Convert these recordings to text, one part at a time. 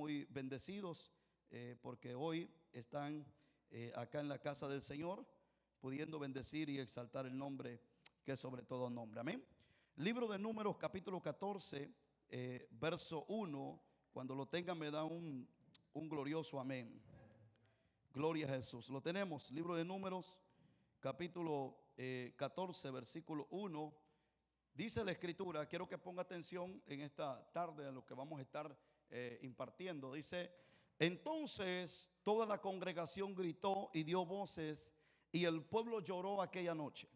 muy bendecidos porque hoy están acá en la casa del Señor, pudiendo bendecir y exaltar el nombre que es sobre todo nombre. Amén. Libro de Números, capítulo 14, verso 1. Cuando lo tengan me da un glorioso amén. Gloria a Jesús. Lo tenemos. Libro de Números, capítulo 14, versículo 1. Dice la escritura, quiero que ponga atención en esta tarde a lo que vamos a estar impartiendo. Dice: entonces toda la congregación gritó y dio voces, y el pueblo lloró aquella noche.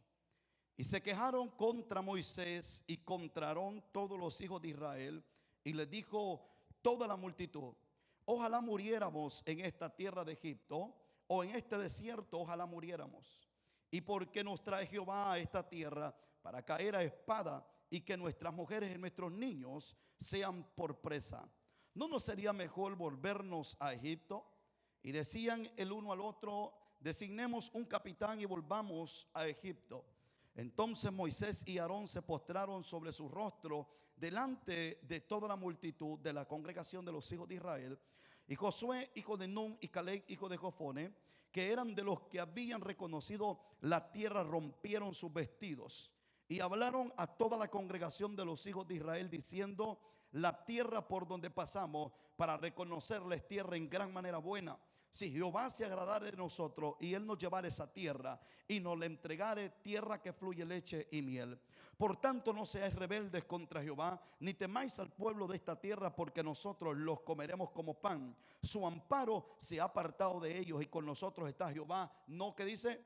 Y se quejaron contra Moisés y contra Aarón todos los hijos de Israel. Y les dijo toda la multitud: ojalá muriéramos en esta tierra de Egipto, o en este desierto, ojalá muriéramos. ¿Y por qué nos trae Jehová a esta tierra para caer a espada y que nuestras mujeres y nuestros niños sean por presa? ¿No nos sería mejor volvernos a Egipto? Y decían el uno al otro: designemos un capitán y volvamos a Egipto. Entonces Moisés y Aarón se postraron sobre su rostro delante de toda la multitud de la congregación de los hijos de Israel. Y Josué, hijo de Nun, y Caleb, hijo de Jofone, que eran de los que habían reconocido la tierra, rompieron sus vestidos y hablaron a toda la congregación de los hijos de Israel, diciendo: la tierra por donde pasamos para reconocerla es tierra en gran manera buena. Si Jehová se agradare de nosotros y él nos llevare esa tierra y nos la entregare, tierra que fluye leche y miel. Por tanto, no seáis rebeldes contra Jehová, ni temáis al pueblo de esta tierra, porque nosotros los comeremos como pan. Su amparo se ha apartado de ellos y con nosotros está Jehová. No, que dice: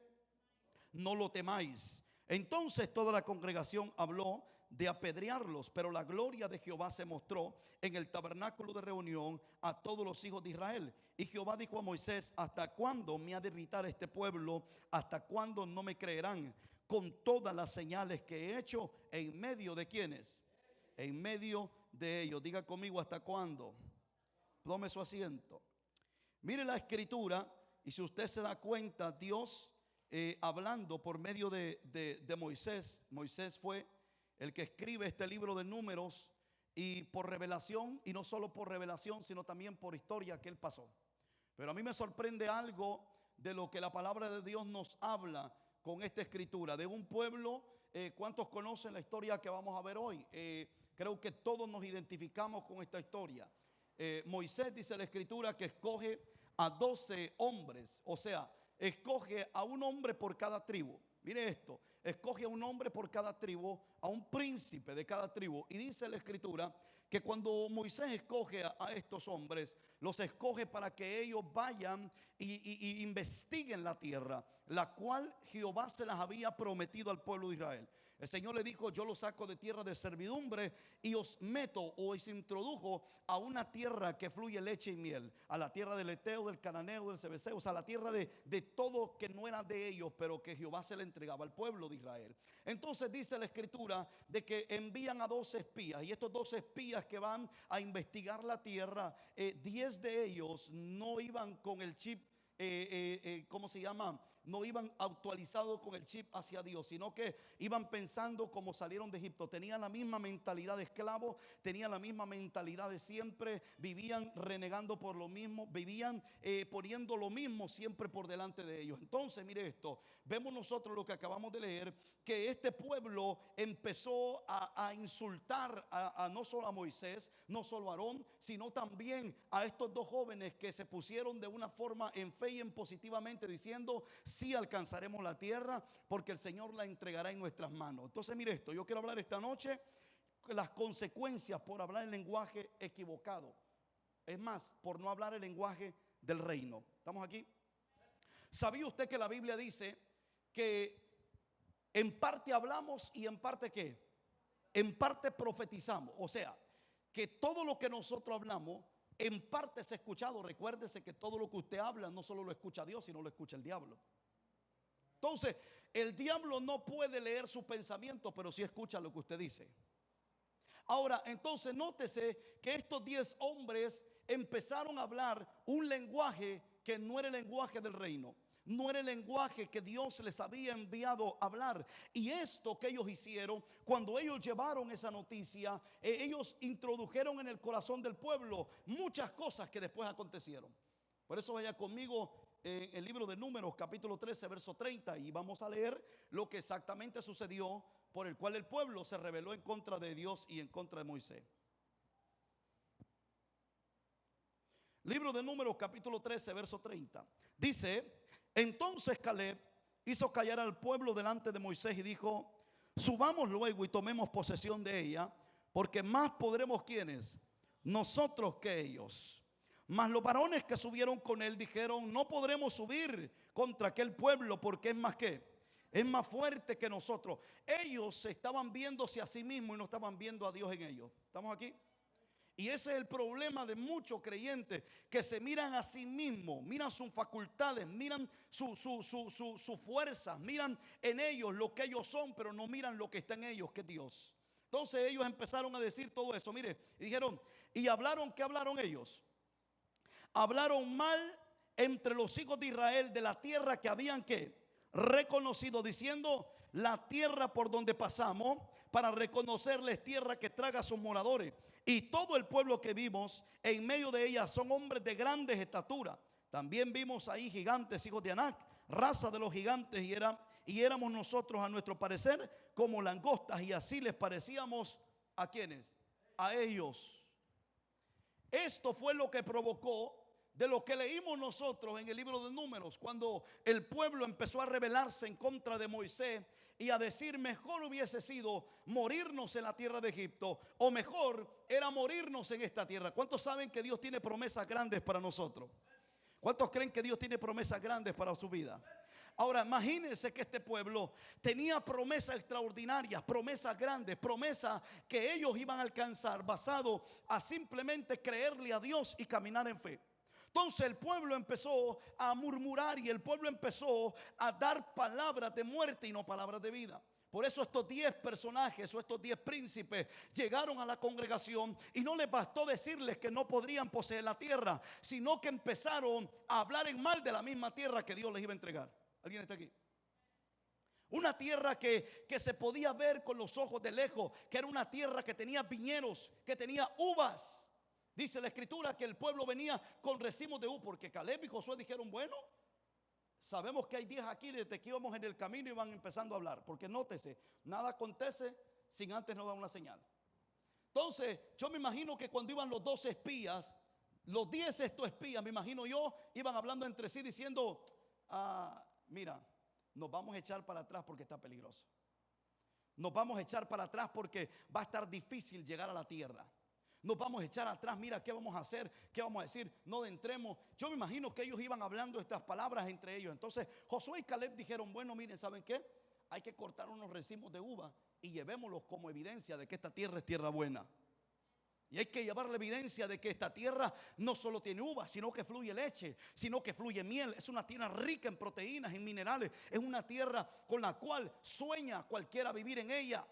no lo temáis. Entonces toda la congregación habló de apedrearlos, pero la gloria de Jehová se mostró en el tabernáculo de reunión a todos los hijos de Israel. Y Jehová dijo a Moisés: ¿hasta cuándo me ha de irritar este pueblo? ¿Hasta cuándo no me creerán con todas las señales que he hecho en medio de quienes? En medio de ellos. Diga conmigo: ¿hasta cuándo? Tome su asiento. Mire la escritura, y si usted se da cuenta, Dios hablando por medio de Moisés. Moisés fue el que escribe este libro de Números, y por revelación, y no solo por revelación, sino también por historia que él pasó. Pero a mí me sorprende algo de lo que la palabra de Dios nos habla con esta escritura, de un pueblo. ¿Cuántos conocen la historia que vamos a ver hoy? Creo que todos nos identificamos con esta historia. Moisés, dice la escritura, que escoge a 12 hombres, o sea, escoge a un hombre por cada tribu. Mire esto: escoge a un hombre por cada tribu, a un príncipe de cada tribu. Y dice la escritura que cuando Moisés escoge a estos hombres, los escoge para que ellos vayan y investiguen la tierra, la cual Jehová se las había prometido al pueblo de Israel. El Señor le dijo: yo los saco de tierra de servidumbre y os meto, o os introdujo a una tierra que fluye leche y miel, a la tierra del Eteo, del Cananeo, del Sebeseo, o sea, la tierra de todo que no era de ellos, pero que Jehová se le entregaba al pueblo de Israel. Entonces dice la escritura de que envían a 12 espías, y estos 12 espías que van a investigar la tierra, 10 de ellos no iban con el chip, ¿cómo se llama? No iban actualizados con el chip hacia Dios, sino que iban pensando como salieron de Egipto. Tenían la misma mentalidad de esclavos, tenían la misma mentalidad de siempre, vivían renegando por lo mismo, vivían poniendo lo mismo siempre por delante de ellos. Entonces, mire esto, vemos nosotros lo que acabamos de leer, que este pueblo empezó a insultar no solo a Moisés, no solo a Aarón, sino también a estos dos jóvenes que se pusieron de una forma en fe y en positivamente, diciendo: sí alcanzaremos la tierra porque el Señor la entregará en nuestras manos. Entonces, mire esto, yo quiero hablar esta noche las consecuencias por hablar el lenguaje equivocado. Es más, por no hablar el lenguaje del reino. ¿Estamos aquí? ¿Sabía usted que la Biblia dice que en parte hablamos y en parte ¿qué? En parte profetizamos. O sea, que todo lo que nosotros hablamos en parte es escuchado. Recuérdese que todo lo que usted habla no solo lo escucha Dios, sino lo escucha el diablo. Entonces, el diablo no puede leer su pensamiento, pero sí escucha lo que usted dice. Ahora, entonces, nótese que estos 10 hombres empezaron a hablar un lenguaje que no era el lenguaje del reino. No era el lenguaje que Dios les había enviado a hablar. Y esto que ellos hicieron, cuando ellos llevaron esa noticia, ellos introdujeron en el corazón del pueblo muchas cosas que después acontecieron. Por eso vaya conmigo en el libro de Números, capítulo 13, verso 30, y vamos a leer lo que exactamente sucedió, por el cual el pueblo se rebeló en contra de Dios y en contra de Moisés. Libro de Números, capítulo 13, verso 30. Dice: entonces Caleb hizo callar al pueblo delante de Moisés y dijo: subamos luego y tomemos posesión de ella, porque más podremos, ¿quiénes? Nosotros que ellos. Mas los varones que subieron con él dijeron: no podremos subir contra aquel pueblo, porque es más que, es más fuerte que nosotros. Ellos se estaban viéndose a sí mismos y no estaban viendo a Dios en ellos. ¿Estamos aquí? Y ese es el problema de muchos creyentes, que se miran a sí mismos, miran sus facultades, miran sus fuerzas, miran en ellos lo que ellos son, pero no miran lo que está en ellos, que es Dios. Entonces ellos empezaron a decir todo eso, mire, y dijeron, y hablaron, ¿qué hablaron ellos? Hablaron mal entre los hijos de Israel de la tierra que habían reconocido, diciendo: la tierra por donde pasamos para reconocerles tierra que traga a sus moradores, y todo el pueblo que vimos en medio de ella son hombres de grandes estatura. También vimos ahí gigantes, hijos de Anac, raza de los gigantes, y éramos nosotros a nuestro parecer como langostas, y así les parecíamos ¿a quiénes? A ellos. Esto fue lo que provocó de lo que leímos nosotros en el libro de Números, cuando el pueblo empezó a rebelarse en contra de Moisés y a decir: mejor hubiese sido morirnos en la tierra de Egipto, o mejor era morirnos en esta tierra. ¿Cuántos saben que Dios tiene promesas grandes para nosotros? ¿Cuántos creen que Dios tiene promesas grandes para su vida? Ahora imagínense que este pueblo tenía promesas extraordinarias, promesas grandes, promesas que ellos iban a alcanzar basado a simplemente creerle a Dios y caminar en fe. Entonces el pueblo empezó a murmurar y el pueblo empezó a dar palabras de muerte y no palabras de vida. Por eso estos 10 personajes o estos 10 príncipes llegaron a la congregación y no les bastó decirles que no podrían poseer la tierra, sino que empezaron a hablar en mal de la misma tierra que Dios les iba a entregar. ¿Alguien está aquí? Una tierra que se podía ver con los ojos de lejos, que era una tierra que tenía viñedos, que tenía uvas. Dice la escritura que el pueblo venía con racimos de uvas, porque Caleb y Josué dijeron: bueno, sabemos que hay 10 aquí, desde que íbamos en el camino y van empezando a hablar. Porque nótese, nada acontece sin antes no dar una señal. Entonces yo me imagino que cuando iban los 12 espías, los 10 estos espías, me imagino yo, iban hablando entre sí diciendo: mira, nos vamos a echar para atrás porque está peligroso. Nos vamos a echar para atrás porque va a estar difícil llegar a la tierra. Nos vamos a echar atrás, mira, ¿qué vamos a hacer? ¿Qué vamos a decir? No entremos. Yo me imagino que ellos iban hablando estas palabras entre ellos. Entonces Josué y Caleb dijeron: bueno, miren, ¿saben qué? Hay que cortar unos racimos de uva y llevémoslos como evidencia de que esta tierra es tierra buena. Y hay que llevar la evidencia de que esta tierra no solo tiene uva, sino que fluye leche, sino que fluye miel. Es una tierra rica en proteínas, en minerales. Es una tierra con la cual sueña cualquiera vivir en ella.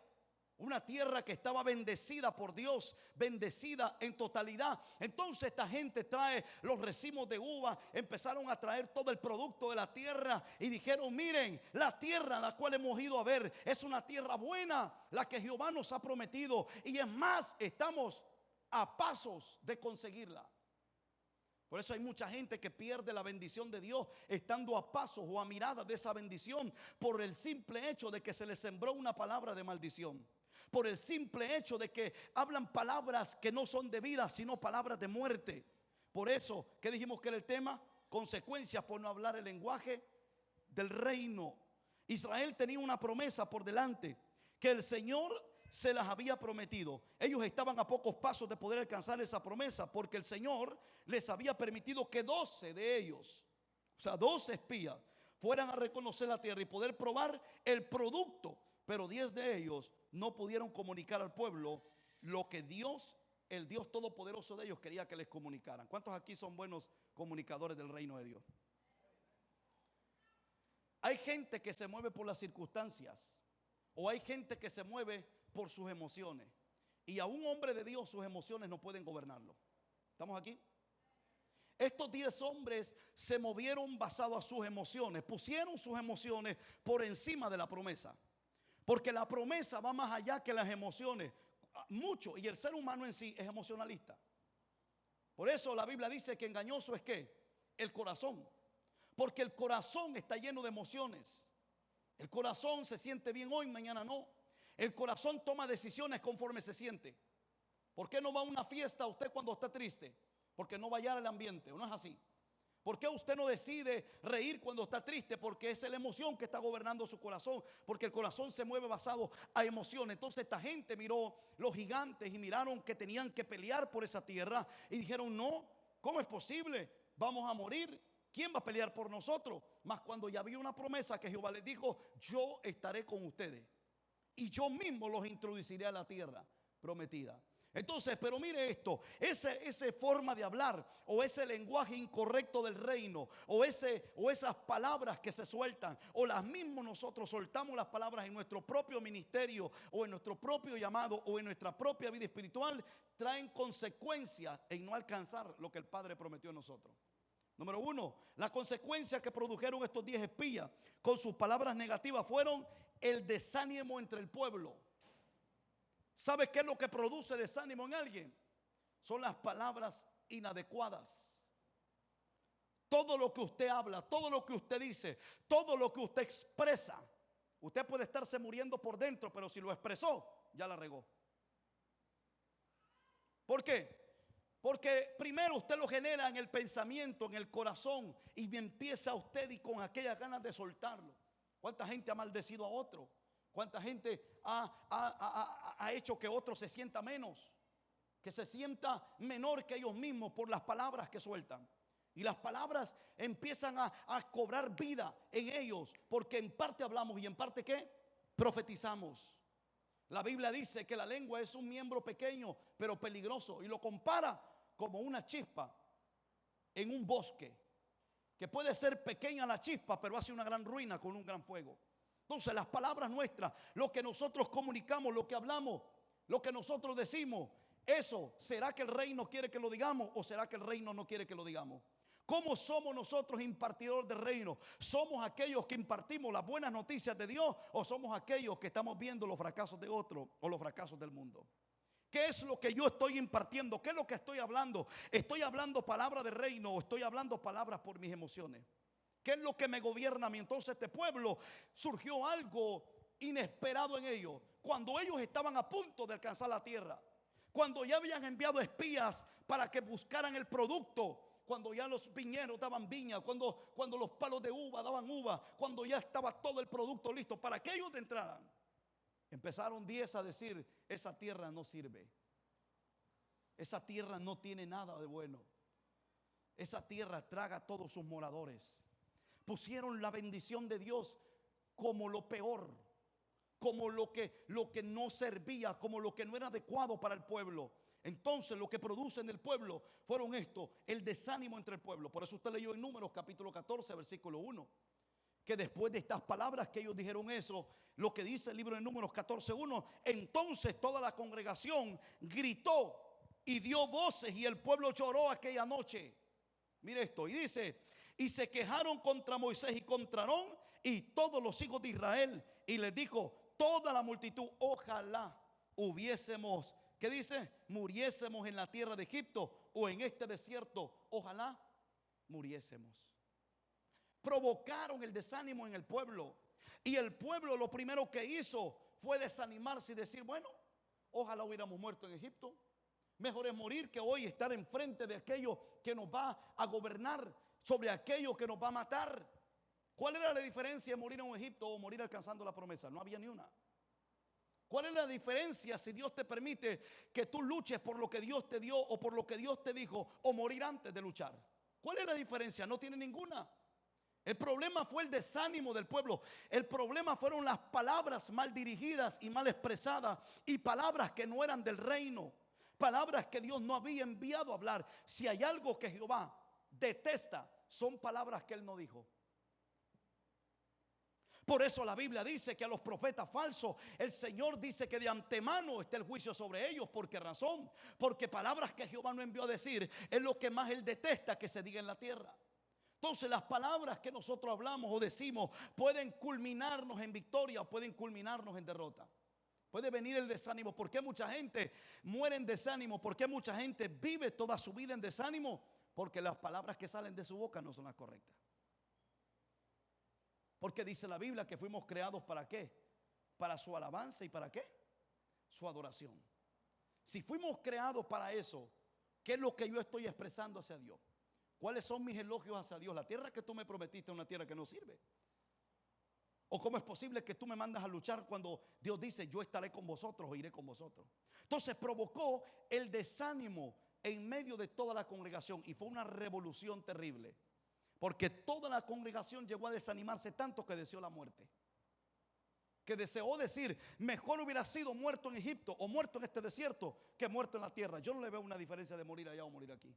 Una tierra que estaba bendecida por Dios, bendecida en totalidad. Entonces esta gente trae los racimos de uva, empezaron a traer todo el producto de la tierra y dijeron: miren, la tierra a la cual hemos ido a ver es una tierra buena, la que Jehová nos ha prometido, y es más, estamos a pasos de conseguirla. Por eso hay mucha gente que pierde la bendición de Dios estando a pasos o a miradas de esa bendición, por el simple hecho de que se les sembró una palabra de maldición, por el simple hecho de que hablan palabras que no son de vida, sino palabras de muerte. Por eso, ¿qué dijimos que era el tema? Consecuencias por no hablar el lenguaje del reino. Israel tenía una promesa por delante que el Señor se las había prometido. Ellos estaban a pocos pasos de poder alcanzar esa promesa, porque el Señor les había permitido que 12 de ellos, o sea 12 espías, fueran a reconocer la tierra y poder probar el producto. Pero 10 de ellos no pudieron comunicar al pueblo lo que Dios, el Dios todopoderoso de ellos, quería que les comunicaran. ¿Cuántos aquí son buenos comunicadores del reino de Dios? Hay gente que se mueve por las circunstancias, o hay gente que se mueve por sus emociones, y a un hombre de Dios sus emociones no pueden gobernarlo. ¿Estamos aquí? Estos 10 hombres se movieron basado a sus emociones, pusieron sus emociones por encima de la promesa. Porque la promesa va más allá que las emociones, mucho, y el ser humano en sí es emocionalista. Por eso la Biblia dice que engañoso es ¿qué? El corazón. Porque el corazón está lleno de emociones. El corazón se siente bien hoy, mañana no. El corazón toma decisiones conforme se siente. ¿Por qué no va a una fiesta usted cuando está triste? Porque no va a hallar el ambiente, ¿o no es así? ¿Por qué usted no decide reír cuando está triste? Porque es la emoción que está gobernando su corazón. Porque el corazón se mueve basado a emociones. Entonces esta gente miró los gigantes y miraron que tenían que pelear por esa tierra. Y dijeron, no, ¿cómo es posible? Vamos a morir. ¿Quién va a pelear por nosotros? Mas cuando ya había una promesa que Jehová les dijo, yo estaré con ustedes. Y yo mismo los introduciré a la tierra prometida. Entonces, pero mire esto, esa forma de hablar o ese lenguaje incorrecto del reino o esas palabras que se sueltan o las mismas nosotros soltamos las palabras en nuestro propio ministerio o en nuestro propio llamado o en nuestra propia vida espiritual, traen consecuencias en no alcanzar lo que el Padre prometió a nosotros. Número 1, las consecuencias que produjeron estos 10 espías con sus palabras negativas fueron el desánimo entre el pueblo. ¿Sabe qué es lo que produce desánimo en alguien? Son las palabras inadecuadas. Todo lo que usted habla, todo lo que usted dice, todo lo que usted expresa, usted puede estarse muriendo por dentro, pero si lo expresó, ya la regó. ¿Por qué? Porque primero usted lo genera en el pensamiento, en el corazón, y empieza usted y con aquellas ganas de soltarlo. ¿Cuánta gente ha maldecido a otro? ¿Cuánta gente ha hecho que otro se sienta menos? Que se sienta menor que ellos mismos por las palabras que sueltan. Y las palabras empiezan a cobrar vida en ellos, porque en parte hablamos y en parte ¿qué? Profetizamos. La Biblia dice que la lengua es un miembro pequeño pero peligroso y lo compara como una chispa en un bosque, que puede ser pequeña la chispa pero hace una gran ruina con un gran fuego. Entonces las palabras nuestras, lo que nosotros comunicamos, lo que hablamos, lo que nosotros decimos, eso, ¿será que el reino quiere que lo digamos o será que el reino no quiere que lo digamos? ¿Cómo somos nosotros impartidores del reino? ¿Somos aquellos que impartimos las buenas noticias de Dios o somos aquellos que estamos viendo los fracasos de otros o los fracasos del mundo? ¿Qué es lo que yo estoy impartiendo? ¿Qué es lo que estoy hablando? ¿Estoy hablando palabra de reino o estoy hablando palabras por mis emociones? ¿Qué es lo que me gobierna a mí? Entonces este pueblo surgió algo inesperado en ellos. Cuando ellos estaban a punto de alcanzar la tierra, cuando ya habían enviado espías para que buscaran el producto, cuando ya los viñeros daban viña, cuando los palos de uva daban uva, cuando ya estaba todo el producto listo para que ellos entraran, empezaron 10 a decir, esa tierra no sirve. Esa tierra no tiene nada de bueno. Esa tierra traga a todos sus moradores. Pusieron la bendición de Dios como lo peor, como lo que no servía, como lo que no era adecuado para el pueblo. Entonces lo que produce en el pueblo fueron esto, el desánimo entre el pueblo. Por eso usted leyó en Números capítulo 14 versículo 1, que después de estas palabras que ellos dijeron eso, lo que dice el libro de Números 14:1, entonces toda la congregación gritó y dio voces y el pueblo lloró aquella noche. Mire esto, y dice, y se quejaron contra Moisés y contra Aarón y todos los hijos de Israel, y les dijo toda la multitud, ojalá hubiésemos, ¿qué dice? Muriésemos en la tierra de Egipto o en este desierto, ojalá muriésemos. Provocaron el desánimo en el pueblo, y el pueblo lo primero que hizo fue desanimarse y decir, bueno, ojalá hubiéramos muerto en Egipto. Mejor es morir que hoy estar enfrente de aquello que nos va a gobernar, sobre aquello que nos va a matar. ¿Cuál era la diferencia de morir en Egipto o morir alcanzando la promesa? No había ni una. ¿Cuál es la diferencia si Dios te permite que tú luches por lo que Dios te dio o por lo que Dios te dijo, o morir antes de luchar? ¿Cuál es la diferencia? No tiene ninguna. El problema fue el desánimo del pueblo. El problema fueron las palabras mal dirigidas y mal expresadas, y palabras que no eran del reino, palabras que Dios no había enviado a hablar. Si hay algo que Jehová detesta, son palabras que Él no dijo. Por eso la Biblia dice que a los profetas falsos el Señor dice que de antemano está el juicio sobre ellos. ¿Por qué razón? Porque palabras que Jehová no envió a decir es lo que más Él detesta que se diga en la tierra. Entonces las palabras que nosotros hablamos o decimos pueden culminarnos en victoria o pueden culminarnos en derrota. Puede venir el desánimo. ¿Por qué mucha gente muere en desánimo? ¿Por qué mucha gente vive toda su vida en desánimo? Porque las palabras que salen de su boca no son las correctas. Porque dice la Biblia que fuimos creados ¿para qué? Para su alabanza. ¿Y para qué? Su adoración. Si fuimos creados para eso, ¿qué es lo que yo estoy expresando hacia Dios? ¿Cuáles son mis elogios hacia Dios? La tierra que tú me prometiste es una tierra que no sirve. ¿O cómo es posible que tú me mandas a luchar cuando Dios dice yo estaré con vosotros o iré con vosotros? Entonces provocó el desánimo en medio de toda la congregación y fue una revolución terrible. Porque toda la congregación llegó a desanimarse tanto que deseó la muerte. Que deseó decir, mejor hubiera sido muerto en Egipto o muerto en este desierto que muerto en la tierra. Yo no le veo una diferencia de morir allá o morir aquí.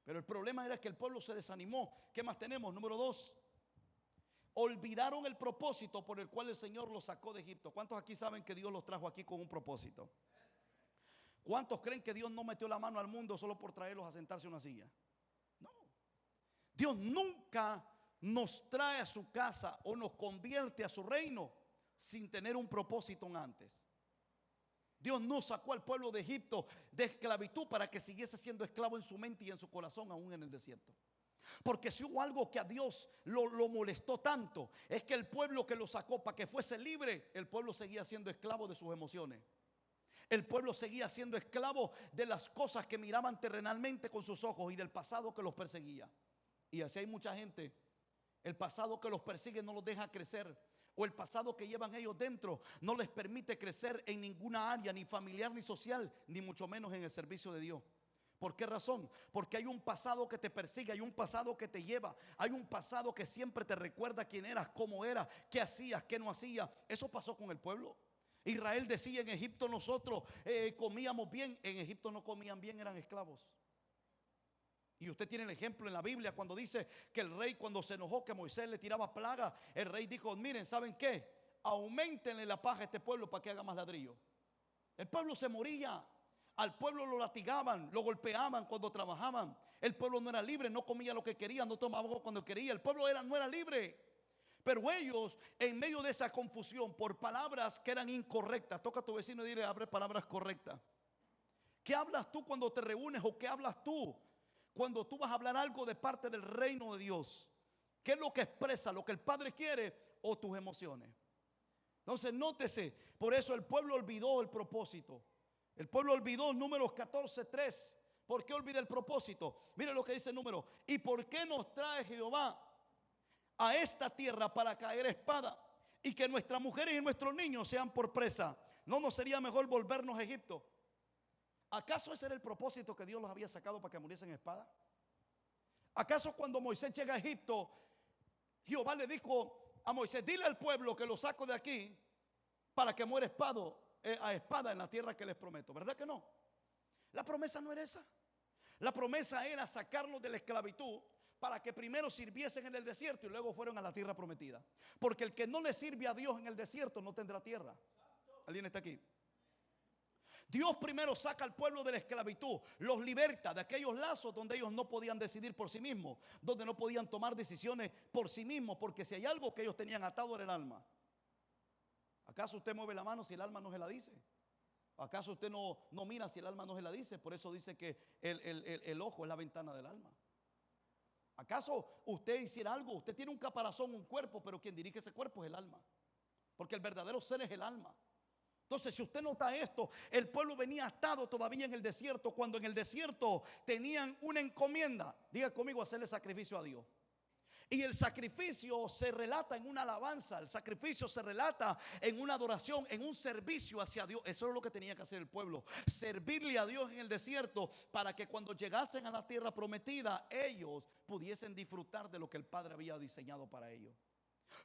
Pero el problema era que el pueblo se desanimó. ¿Qué más tenemos? Número 2. Olvidaron el propósito por el cual el Señor los sacó de Egipto. ¿Cuántos aquí saben que Dios los trajo aquí con un propósito? ¿Cuántos creen que Dios no metió la mano al mundo solo por traerlos a sentarse en una silla? No. Dios nunca nos trae a su casa o nos convierte a su reino sin tener un propósito antes. Dios no sacó al pueblo de Egipto de esclavitud para que siguiese siendo esclavo en su mente y en su corazón aún en el desierto. Porque si hubo algo que a Dios lo molestó tanto, es que el pueblo que lo sacó para que fuese libre, el pueblo seguía siendo esclavo de sus emociones. El pueblo seguía siendo esclavo de las cosas que miraban terrenalmente con sus ojos y del pasado que los perseguía. Y así hay mucha gente. El pasado que los persigue no los deja crecer. O el pasado que llevan ellos dentro no les permite crecer en ninguna área, ni familiar ni social, ni mucho menos en el servicio de Dios. ¿Por qué razón? Porque hay un pasado que te persigue, hay un pasado que te lleva, hay un pasado que siempre te recuerda quién eras, cómo eras, qué hacías, qué no hacías. Eso pasó con el pueblo. Israel decía: en Egipto nosotros comíamos bien. En Egipto no comían bien, eran esclavos. Y usted tiene el ejemplo en la Biblia cuando dice que el rey, cuando se enojó que Moisés le tiraba plaga, el rey dijo: miren, ¿saben qué? Auméntenle la paja a este pueblo para que haga más ladrillo. El pueblo se moría. Al pueblo lo latigaban, lo golpeaban cuando trabajaban. El pueblo no era libre, no comía lo que quería, no tomaba agua cuando quería. El pueblo no era libre. Pero ellos, en medio de esa confusión, por palabras que eran incorrectas, toca a tu vecino y dile: abre palabras correctas. ¿Qué hablas tú cuando te reúnes o qué hablas tú cuando tú vas a hablar algo de parte del reino de Dios? ¿Qué es lo que expresa, lo que el Padre quiere o tus emociones? Entonces nótese, por eso el pueblo olvidó el propósito. El pueblo olvidó Números 14:3. ¿Por qué olvida el propósito? Mire lo que dice Números: ¿y por qué nos trae Jehová a esta tierra para caer espada y que nuestras mujeres y nuestros niños sean por presa? ¿No nos sería mejor volvernos a Egipto? ¿Acaso ese era el propósito que Dios los había sacado para que muriesen en espada? ¿Acaso cuando Moisés llega a Egipto, Jehová le dijo a Moisés: dile al pueblo que lo saco de aquí para que muera a espada en la tierra que les prometo? ¿Verdad que no? La promesa no era esa. La promesa era sacarlos de la esclavitud para que primero sirviesen en el desierto y luego fueron a la tierra prometida. Porque el que no le sirve a Dios en el desierto no tendrá tierra. ¿Alguien está aquí? Dios primero saca al pueblo de la esclavitud, los liberta de aquellos lazos donde ellos no podían decidir por sí mismos, donde no podían tomar decisiones por sí mismos, porque si hay algo que ellos tenían atado era el alma. ¿Acaso usted mueve la mano si el alma no se la dice? ¿Acaso usted no mira si el alma no se la dice? Por eso dice que el ojo es la ventana del alma. ¿Acaso usted hiciera algo? Usted tiene un caparazón, un cuerpo, pero quien dirige ese cuerpo es el alma. Porque el verdadero ser es el alma. Entonces, si usted nota esto, el pueblo venía atado todavía en el desierto, cuando en el desierto tenían una encomienda. Diga conmigo: hacerle sacrificio a Dios. Y el sacrificio se relata en una alabanza, el sacrificio se relata en una adoración, en un servicio hacia Dios. Eso es lo que tenía que hacer el pueblo: servirle a Dios en el desierto, para que cuando llegasen a la tierra prometida ellos pudiesen disfrutar de lo que el Padre había diseñado para ellos.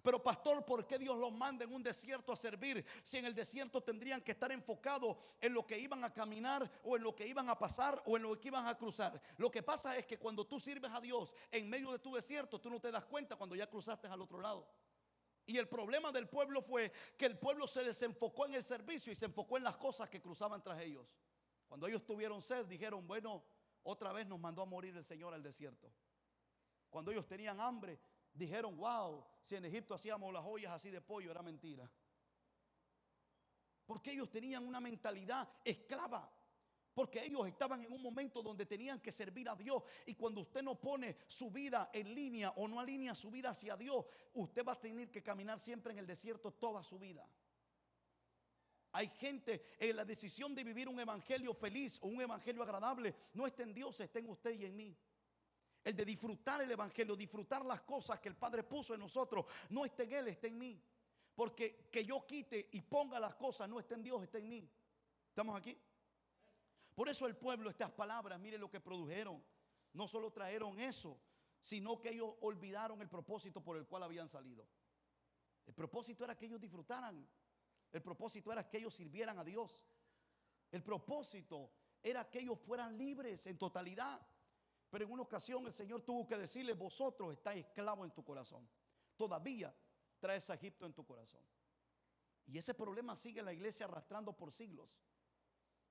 Pero pastor, ¿por qué Dios los manda en un desierto a servir? Si en el desierto tendrían que estar enfocados en lo que iban a caminar, o en lo que iban a pasar, o en lo que iban a cruzar. Lo que pasa es que cuando tú sirves a Dios en medio de tu desierto, tú no te das cuenta cuando ya cruzaste al otro lado. Y el problema del pueblo fue que el pueblo se desenfocó en el servicio y se enfocó en las cosas que cruzaban tras ellos. Cuando ellos tuvieron sed, dijeron, bueno, otra vez nos mandó a morir el Señor al desierto. Cuando ellos tenían hambre, dijeron, wow, si en Egipto hacíamos las ollas así de pollo, era mentira. Porque ellos tenían una mentalidad esclava. Porque ellos estaban en un momento donde tenían que servir a Dios. Y cuando usted no pone su vida en línea o no alinea su vida hacia Dios, usted va a tener que caminar siempre en el desierto toda su vida. Hay gente en la decisión de vivir un evangelio feliz o un evangelio agradable. No está en Dios, está en usted y en mí. El de disfrutar el evangelio, disfrutar las cosas que el Padre puso en nosotros, no está en Él, está en mí. Porque que yo quite y ponga las cosas no está en Dios, está en mí. ¿Estamos aquí? Por eso el pueblo, estas palabras, mire lo que produjeron. No solo trajeron eso, sino que ellos olvidaron el propósito por el cual habían salido. El propósito era que ellos disfrutaran. El propósito era que ellos sirvieran a Dios. El propósito era que ellos fueran libres en totalidad. Pero en una ocasión el Señor tuvo que decirles, vosotros estáis esclavos en tu corazón. Todavía traes a Egipto en tu corazón. Y ese problema sigue en la iglesia arrastrando por siglos.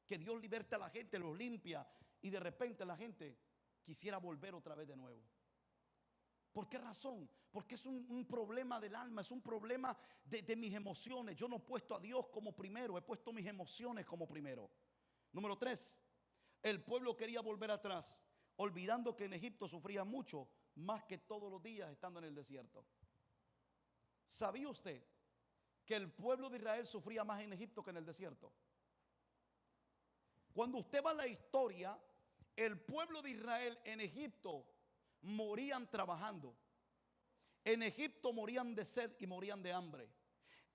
Que Dios liberta a la gente, los limpia, y de repente la gente quisiera volver otra vez de nuevo. ¿Por qué razón? Porque es un problema del alma, es un problema de mis emociones. Yo no he puesto a Dios como primero, he puesto mis emociones como primero. Número 3, el pueblo quería volver atrás, olvidando que en Egipto sufría mucho, más que todos los días estando en el desierto. ¿Sabía usted que el pueblo de Israel sufría más en Egipto que en el desierto? Cuando usted va a la historia, el pueblo de Israel en Egipto morían trabajando. En Egipto morían de sed y morían de hambre.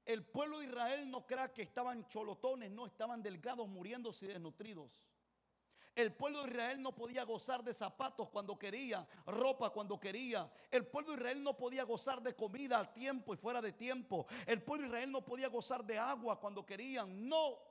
El pueblo de Israel no crea que estaban cholotones, no, estaban delgados, muriéndose y desnutridos. El pueblo de Israel no podía gozar de zapatos cuando quería, ropa cuando quería. El pueblo de Israel no podía gozar de comida a tiempo y fuera de tiempo. El pueblo de Israel no podía gozar de agua cuando querían. No.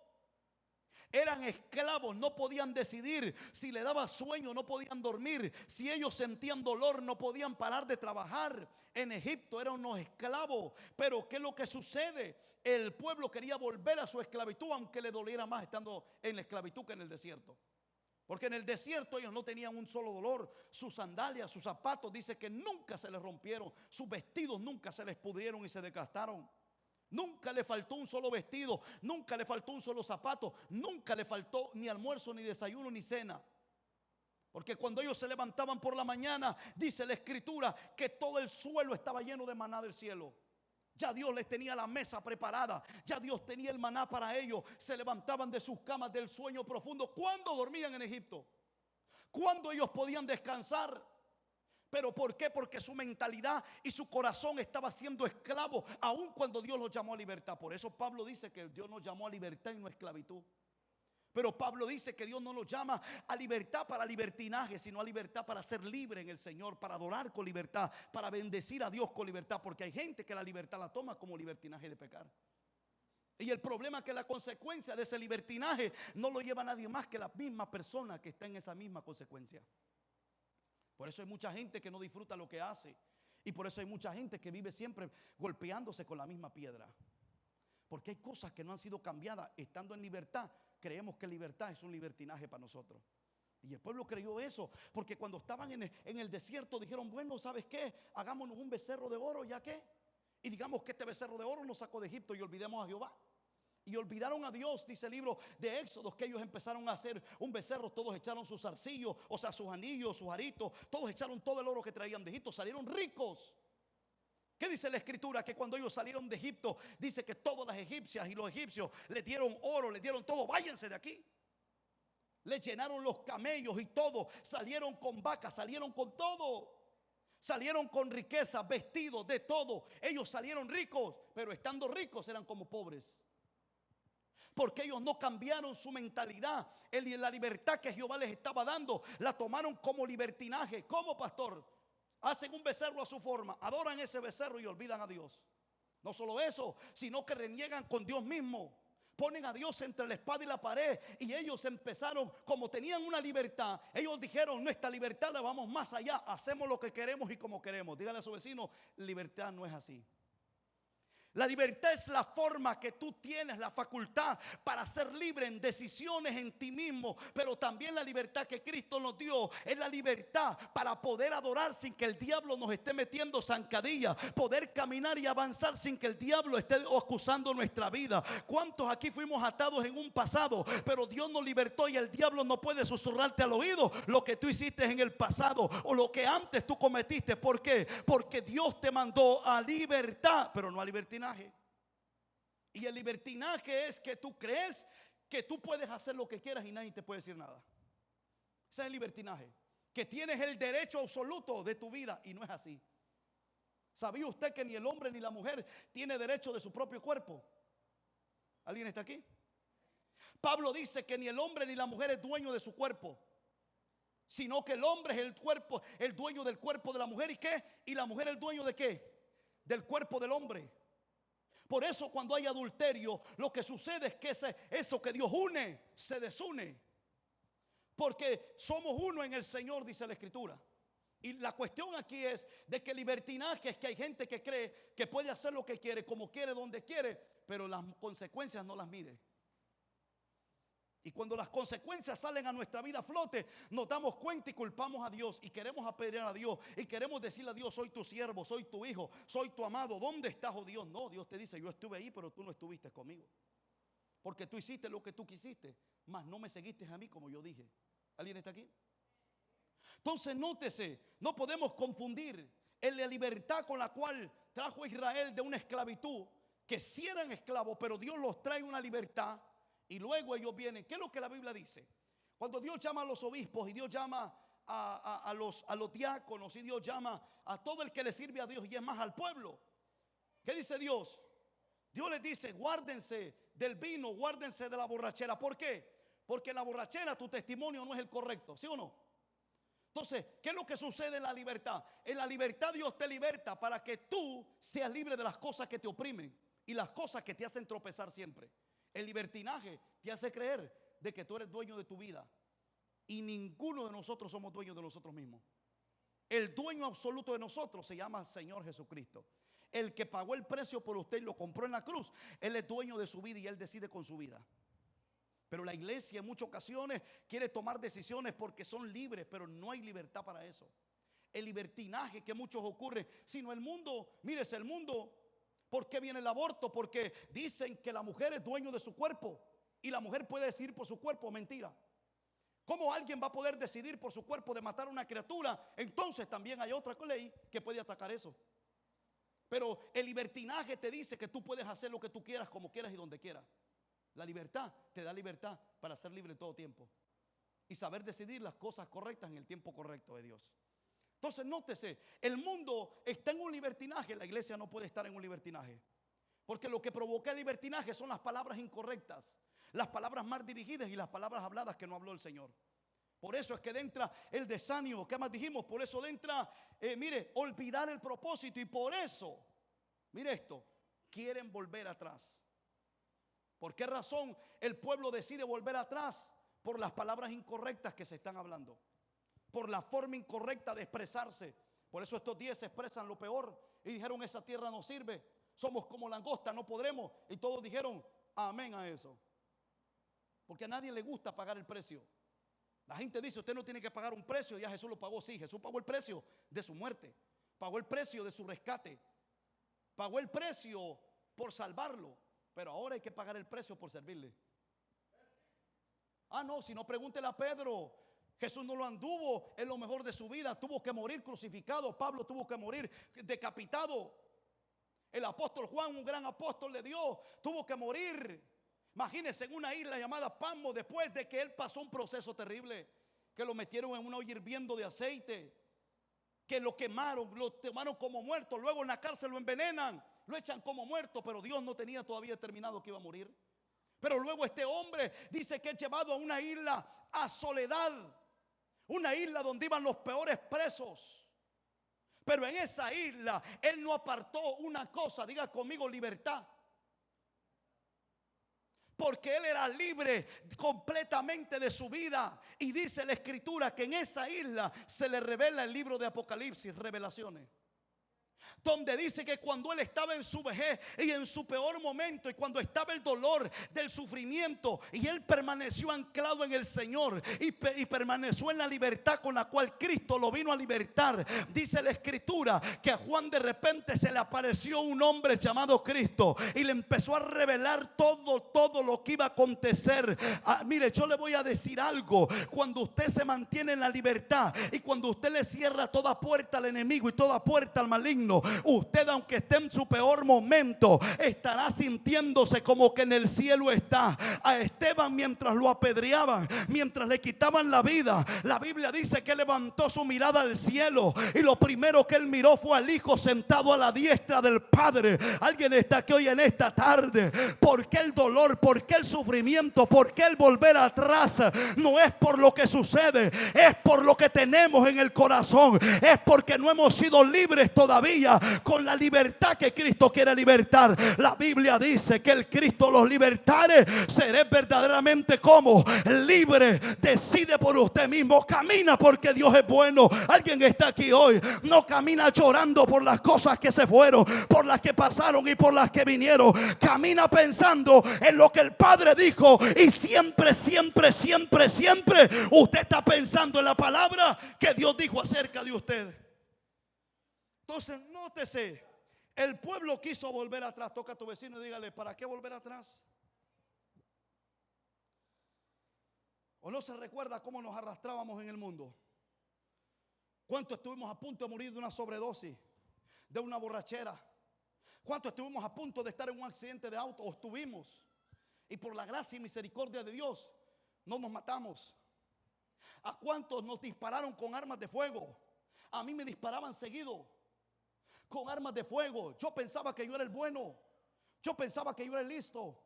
Eran esclavos, no podían decidir. Si le daba sueño, no podían dormir. Si ellos sentían dolor, no podían parar de trabajar. En Egipto eran unos esclavos. Pero ¿qué es lo que sucede? El pueblo quería volver a su esclavitud, aunque le doliera más estando en la esclavitud que en el desierto. Porque en el desierto ellos no tenían un solo dolor. Sus sandalias, sus zapatos, dice que nunca se les rompieron. Sus vestidos nunca se les pudrieron y se desgastaron. Nunca le faltó un solo vestido, nunca le faltó un solo zapato, nunca le faltó ni almuerzo, ni desayuno, ni cena. Porque cuando ellos se levantaban por la mañana, dice la escritura que todo el suelo estaba lleno de maná del cielo. Ya Dios les tenía la mesa preparada, ya Dios tenía el maná para ellos. Se levantaban de sus camas del sueño profundo. ¿Cuándo dormían en Egipto? ¿Cuándo ellos podían descansar? ¿Pero por qué? Porque su mentalidad y su corazón estaba siendo esclavo, aun cuando Dios los llamó a libertad. Por eso Pablo dice que Dios nos llamó a libertad y no a esclavitud. Pero Pablo dice que Dios no nos llama a libertad para libertinaje, sino a libertad para ser libre en el Señor, para adorar con libertad, para bendecir a Dios con libertad. Porque hay gente que la libertad la toma como libertinaje de pecar. Y el problema es que la consecuencia de ese libertinaje no lo lleva a nadie más que la misma persona que está en esa misma consecuencia. Por eso hay mucha gente que no disfruta lo que hace. Y por eso hay mucha gente que vive siempre golpeándose con la misma piedra. Porque hay cosas que no han sido cambiadas. Estando en libertad, creemos que libertad es un libertinaje para nosotros. Y el pueblo creyó eso. Porque cuando estaban en el desierto dijeron, bueno, ¿sabes qué? Hagámonos un becerro de oro, ¿ya qué? Y digamos que este becerro de oro nos sacó de Egipto y olvidemos a Jehová. Y olvidaron a Dios, dice el libro de Éxodo, que ellos empezaron a hacer un becerro. Todos echaron sus zarcillos, o sea, sus anillos, sus aritos. Todos echaron todo el oro que traían de Egipto. Salieron ricos. ¿Qué dice la escritura? Que cuando ellos salieron de Egipto, dice que todas las egipcias y los egipcios les dieron oro, les dieron todo. Váyanse de aquí. Les llenaron los camellos y todo. Salieron con vacas, salieron con todo. Salieron con riqueza, vestidos, de todo. Ellos salieron ricos, pero estando ricos eran como pobres. Porque ellos no cambiaron su mentalidad. La libertad que Jehová les estaba dando la tomaron como libertinaje. ¿Cómo, pastor? Hacen un becerro a su forma, adoran ese becerro y olvidan a Dios. No solo eso, sino que reniegan con Dios mismo. Ponen a Dios entre la espada y la pared. Y ellos empezaron, como tenían una libertad, ellos dijeron: nuestra libertad la vamos más allá, hacemos lo que queremos y como queremos. Dígale a su vecino: libertad no es así. La libertad es la forma que tú tienes, la facultad para ser libre en decisiones en ti mismo. Pero también la libertad que Cristo nos dio es la libertad para poder adorar sin que el diablo nos esté metiendo zancadilla. Poder caminar y avanzar sin que el diablo esté acusando nuestra vida. ¿Cuántos aquí fuimos atados en un pasado? Pero Dios nos libertó y el diablo no puede susurrarte al oído lo que tú hiciste en el pasado o lo que antes tú cometiste. ¿Por qué? Porque Dios te mandó a libertad, pero no a libertinaje. Y el libertinaje es que tú crees que tú puedes hacer lo que quieras y nadie te puede decir nada. Ese es el libertinaje. Que tienes el derecho absoluto de tu vida y no es así. ¿Sabía usted que ni el hombre ni la mujer tiene derecho de su propio cuerpo? ¿Alguien está aquí? Pablo dice que ni el hombre ni la mujer es dueño de su cuerpo, sino que el hombre es el cuerpo, el dueño del cuerpo de la mujer. ¿Y qué? ¿Y la mujer el dueño de qué? Del cuerpo del hombre. Por eso cuando hay adulterio, lo que sucede es que eso que Dios une, se desune. Porque somos uno en el Señor, dice la Escritura. Y la cuestión aquí es de que libertinaje es que hay gente que cree que puede hacer lo que quiere, como quiere, donde quiere, pero las consecuencias no las mide. Y cuando las consecuencias salen a nuestra vida a flote, nos damos cuenta y culpamos a Dios y queremos apedrear a Dios y queremos decirle a Dios: soy tu siervo, soy tu hijo, soy tu amado. ¿Dónde estás, oh Dios? No, Dios te dice: yo estuve ahí, pero tú no estuviste conmigo. Porque tú hiciste lo que tú quisiste, mas no me seguiste a mí como yo dije. ¿Alguien está aquí? Entonces nótese, no podemos confundir la libertad con la cual trajo a Israel de una esclavitud, que sí eran esclavos, pero Dios los trae una libertad. Y luego ellos vienen. ¿Qué es lo que la Biblia dice? Cuando Dios llama a los obispos y Dios llama a los diáconos y Dios llama a todo el que le sirve a Dios y es más al pueblo, ¿qué dice Dios? Dios les dice: guárdense del vino, guárdense de la borrachera. ¿Por qué? Porque en la borrachera tu testimonio no es el correcto, ¿sí o no? Entonces, ¿qué es lo que sucede en la libertad? En la libertad Dios te liberta para que tú seas libre de las cosas que te oprimen y las cosas que te hacen tropezar siempre. El libertinaje te hace creer de que tú eres dueño de tu vida. Y ninguno de nosotros somos dueños de nosotros mismos. El dueño absoluto de nosotros se llama Señor Jesucristo. El que pagó el precio por usted y lo compró en la cruz. Él es dueño de su vida y Él decide con su vida. Pero la iglesia en muchas ocasiones quiere tomar decisiones porque son libres, pero no hay libertad para eso. El libertinaje que muchos ocurre, sino el mundo, mírese, el mundo. ¿Por qué viene el aborto? Porque dicen que la mujer es dueño de su cuerpo y la mujer puede decidir por su cuerpo. Mentira. ¿Cómo alguien va a poder decidir por su cuerpo de matar a una criatura? Entonces también hay otra ley que puede atacar eso. Pero el libertinaje te dice que tú puedes hacer lo que tú quieras, como quieras y donde quieras. La libertad te da libertad para ser libre en todo tiempo y saber decidir las cosas correctas en el tiempo correcto de Dios. Entonces nótese, el mundo está en un libertinaje, la iglesia no puede estar en un libertinaje. Porque lo que provoca el libertinaje son las palabras incorrectas, las palabras mal dirigidas y las palabras habladas que no habló el Señor. Por eso es que entra el desánimo, ¿qué más dijimos? Por eso entra, olvidar el propósito. Y por eso, mire esto, quieren volver atrás. ¿Por qué razón el pueblo decide volver atrás? Por las palabras incorrectas que se están hablando, por la forma incorrecta de expresarse. Por eso estos 10 se expresan lo peor y dijeron: esa tierra no sirve, somos como langosta, no podremos. Y todos dijeron amén a eso, porque a nadie le gusta pagar el precio. La gente dice: usted no tiene que pagar un precio. Ya Jesús lo pagó. Sí, Jesús pagó el precio de su muerte, pagó el precio de su rescate, pagó el precio por salvarlo, pero ahora hay que pagar el precio por servirle. Ah, no, si no, pregúntele a Pedro. Jesús no lo anduvo en lo mejor de su vida, tuvo que morir crucificado. Pablo tuvo que morir decapitado. El apóstol Juan, un gran apóstol de Dios, tuvo que morir. Imagínense, en una isla llamada Patmos, después de que él pasó un proceso terrible, que lo metieron en una olla hirviendo de aceite, que lo quemaron como muerto. Luego en la cárcel lo envenenan, lo echan como muerto, pero Dios no tenía todavía determinado que iba a morir. Pero luego este hombre dice que es llevado a una isla a soledad, una isla donde iban los peores presos, Pero en esa isla Él no apartó una cosa, diga conmigo, libertad. Porque Él era libre completamente de su vida. Y dice la Escritura que en esa isla se le revela el libro de Apocalipsis, Revelaciones, donde dice que cuando Él estaba en su vejez y en su peor momento, y cuando estaba el dolor del sufrimiento, y Él permaneció anclado en el Señor y permaneció en la libertad con la cual Cristo lo vino a libertar. Dice la Escritura que a Juan de repente se le apareció un hombre llamado Cristo y le empezó a revelar todo lo que iba a acontecer. Mire, yo le voy a decir algo: cuando usted se mantiene en la libertad y cuando usted le cierra toda puerta al enemigo y toda puerta al maligno, usted, aunque esté en su peor momento, estará sintiéndose como que en el cielo está. A Esteban, mientras lo apedreaban, mientras le quitaban la vida, la Biblia dice que levantó su mirada al cielo y lo primero que él miró fue al Hijo sentado a la diestra del Padre. Alguien está aquí hoy en esta tarde. ¿Por qué el dolor? ¿Por qué el sufrimiento? ¿Por qué el volver atrás? No es por lo que sucede, es por lo que tenemos en el corazón. Es porque no hemos sido libres todavía con la libertad que Cristo quiere libertar. La Biblia dice que el Cristo los libertare, seré verdaderamente como libre. Decide por usted mismo, camina porque Dios es bueno. Alguien está aquí hoy, no camina llorando por las cosas que se fueron, por las que pasaron y por las que vinieron. Camina pensando en lo que el Padre dijo, y siempre usted está pensando en la palabra que Dios dijo acerca de usted. Entonces, nótese, el pueblo quiso volver atrás. Toca a tu vecino y dígale: ¿para qué volver atrás? ¿O no se recuerda cómo nos arrastrábamos en el mundo? ¿Cuánto estuvimos a punto de morir de una sobredosis, de una borrachera? ¿Cuánto estuvimos a punto de estar en un accidente de auto? ¿O estuvimos? Y por la gracia y misericordia de Dios no nos matamos. ¿A cuántos nos dispararon con armas de fuego? A mí me disparaban seguido con armas de fuego. Yo pensaba que yo era el bueno, yo pensaba que yo era el listo.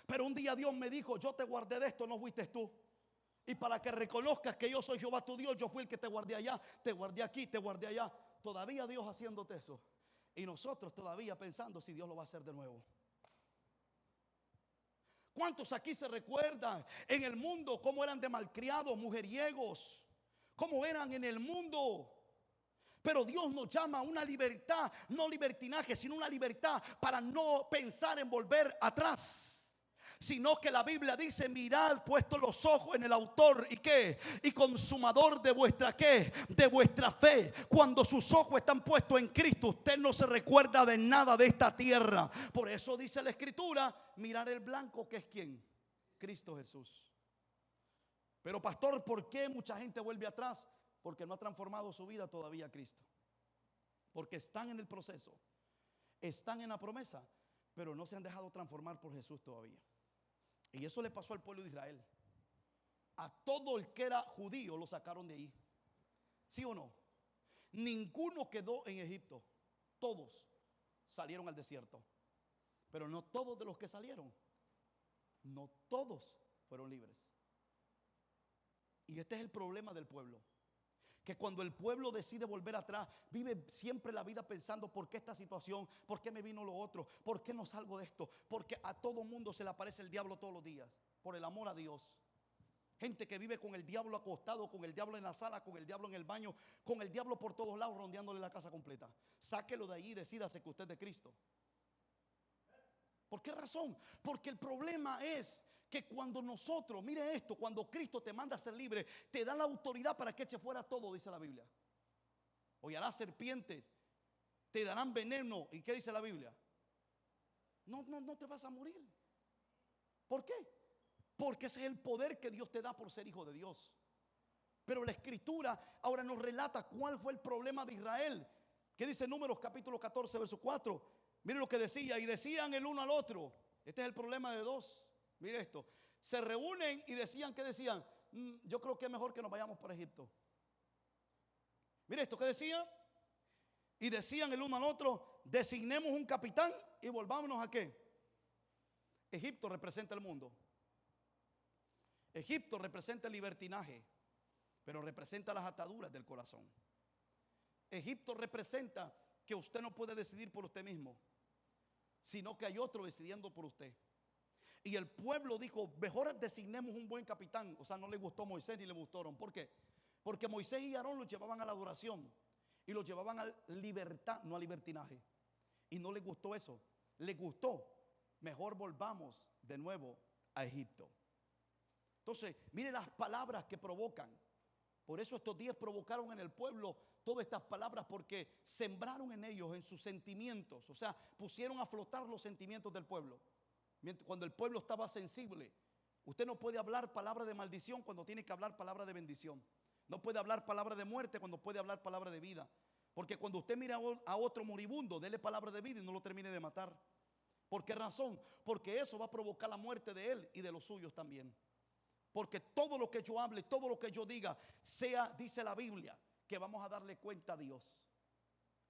Pero un día Dios me dijo: yo te guardé de esto, no fuiste tú. Y para que reconozcas que yo soy Jehová tu Dios, yo fui el que te guardé allá, te guardé aquí, te guardé allá. Todavía Dios haciéndote eso, y nosotros todavía pensando si Dios lo va a hacer de nuevo. ¿Cuántos aquí se recuerdan en el mundo cómo eran de malcriados, mujeriegos? ¿Cómo eran en el mundo? Pero Dios nos llama a una libertad, no libertinaje, sino una libertad para no pensar en volver atrás. Sino que la Biblia dice: mirad puesto los ojos en el autor y qué, y consumador de vuestra qué, de vuestra fe. Cuando sus ojos están puestos en Cristo, usted no se recuerda de nada de esta tierra. Por eso dice la Escritura: mirar el blanco, que es ¿quién? Cristo Jesús. Pero pastor, ¿por qué mucha gente vuelve atrás? Porque no ha transformado su vida todavía a Cristo. Porque están en el proceso, están en la promesa, pero no se han dejado transformar por Jesús todavía. Y eso le pasó al pueblo de Israel. A todo el que era judío lo sacaron de ahí. ¿Sí o no? Ninguno quedó en Egipto. Todos salieron al desierto. Pero no todos de los que salieron, no todos fueron libres. Y este es el problema del pueblo. Que cuando el pueblo decide volver atrás, vive siempre la vida pensando: ¿por qué esta situación? ¿Por qué me vino lo otro? ¿Por qué no salgo de esto? Porque a todo mundo se le aparece el diablo todos los días. Por el amor a Dios. Gente que vive con el diablo acostado, con el diablo en la sala, con el diablo en el baño, con el diablo por todos lados, rondeándole la casa completa. Sáquelo de ahí y decídase que usted es de Cristo. ¿Por qué razón? Porque el problema es que cuando nosotros, mire esto, cuando Cristo te manda a ser libre, te da la autoridad para que eche fuera todo, dice la Biblia. Hollarás serpientes, te darán veneno. ¿Y qué dice la Biblia? No te vas a morir. ¿Por qué? Porque ese es el poder que Dios te da por ser hijo de Dios. Pero la Escritura ahora nos relata cuál fue el problema de Israel. ¿Qué dice Números capítulo 14 verso 4? Mire lo que decía: y decían el uno al otro. Este es el problema de dos. Mire esto: se reúnen y decían, ¿qué decían? Yo creo que es mejor que nos vayamos para Egipto. Mire esto, ¿qué decían? Y decían el uno al otro: designemos un capitán y volvámonos ¿a qué? Egipto representa el mundo. Egipto representa el libertinaje, pero representa las ataduras del corazón. Egipto representa que usted no puede decidir por usted mismo, sino que hay otro decidiendo por usted. Y el pueblo dijo, mejor designemos un buen capitán. O sea, no le gustó Moisés ni le gustó Aarón. ¿Por qué? Porque Moisés y Aarón los llevaban a la adoración y los llevaban a libertad, no a libertinaje. Y no les gustó eso. Les gustó, mejor volvamos de nuevo a Egipto. Entonces, mire las palabras que provocan. Por eso estos días provocaron en el pueblo todas estas palabras, porque sembraron en ellos, en sus sentimientos. O sea, pusieron a flotar los sentimientos del pueblo. Cuando el pueblo estaba sensible, usted no puede hablar palabra de maldición cuando tiene que hablar palabra de bendición. No puede hablar palabra de muerte cuando puede hablar palabra de vida. Porque cuando usted mira a otro moribundo, dele palabra de vida y no lo termine de matar. ¿Por qué razón? Porque eso va a provocar la muerte de él y de los suyos también. Porque todo lo que yo hable, todo lo que yo diga, sea, dice la Biblia, que vamos a darle cuenta a Dios.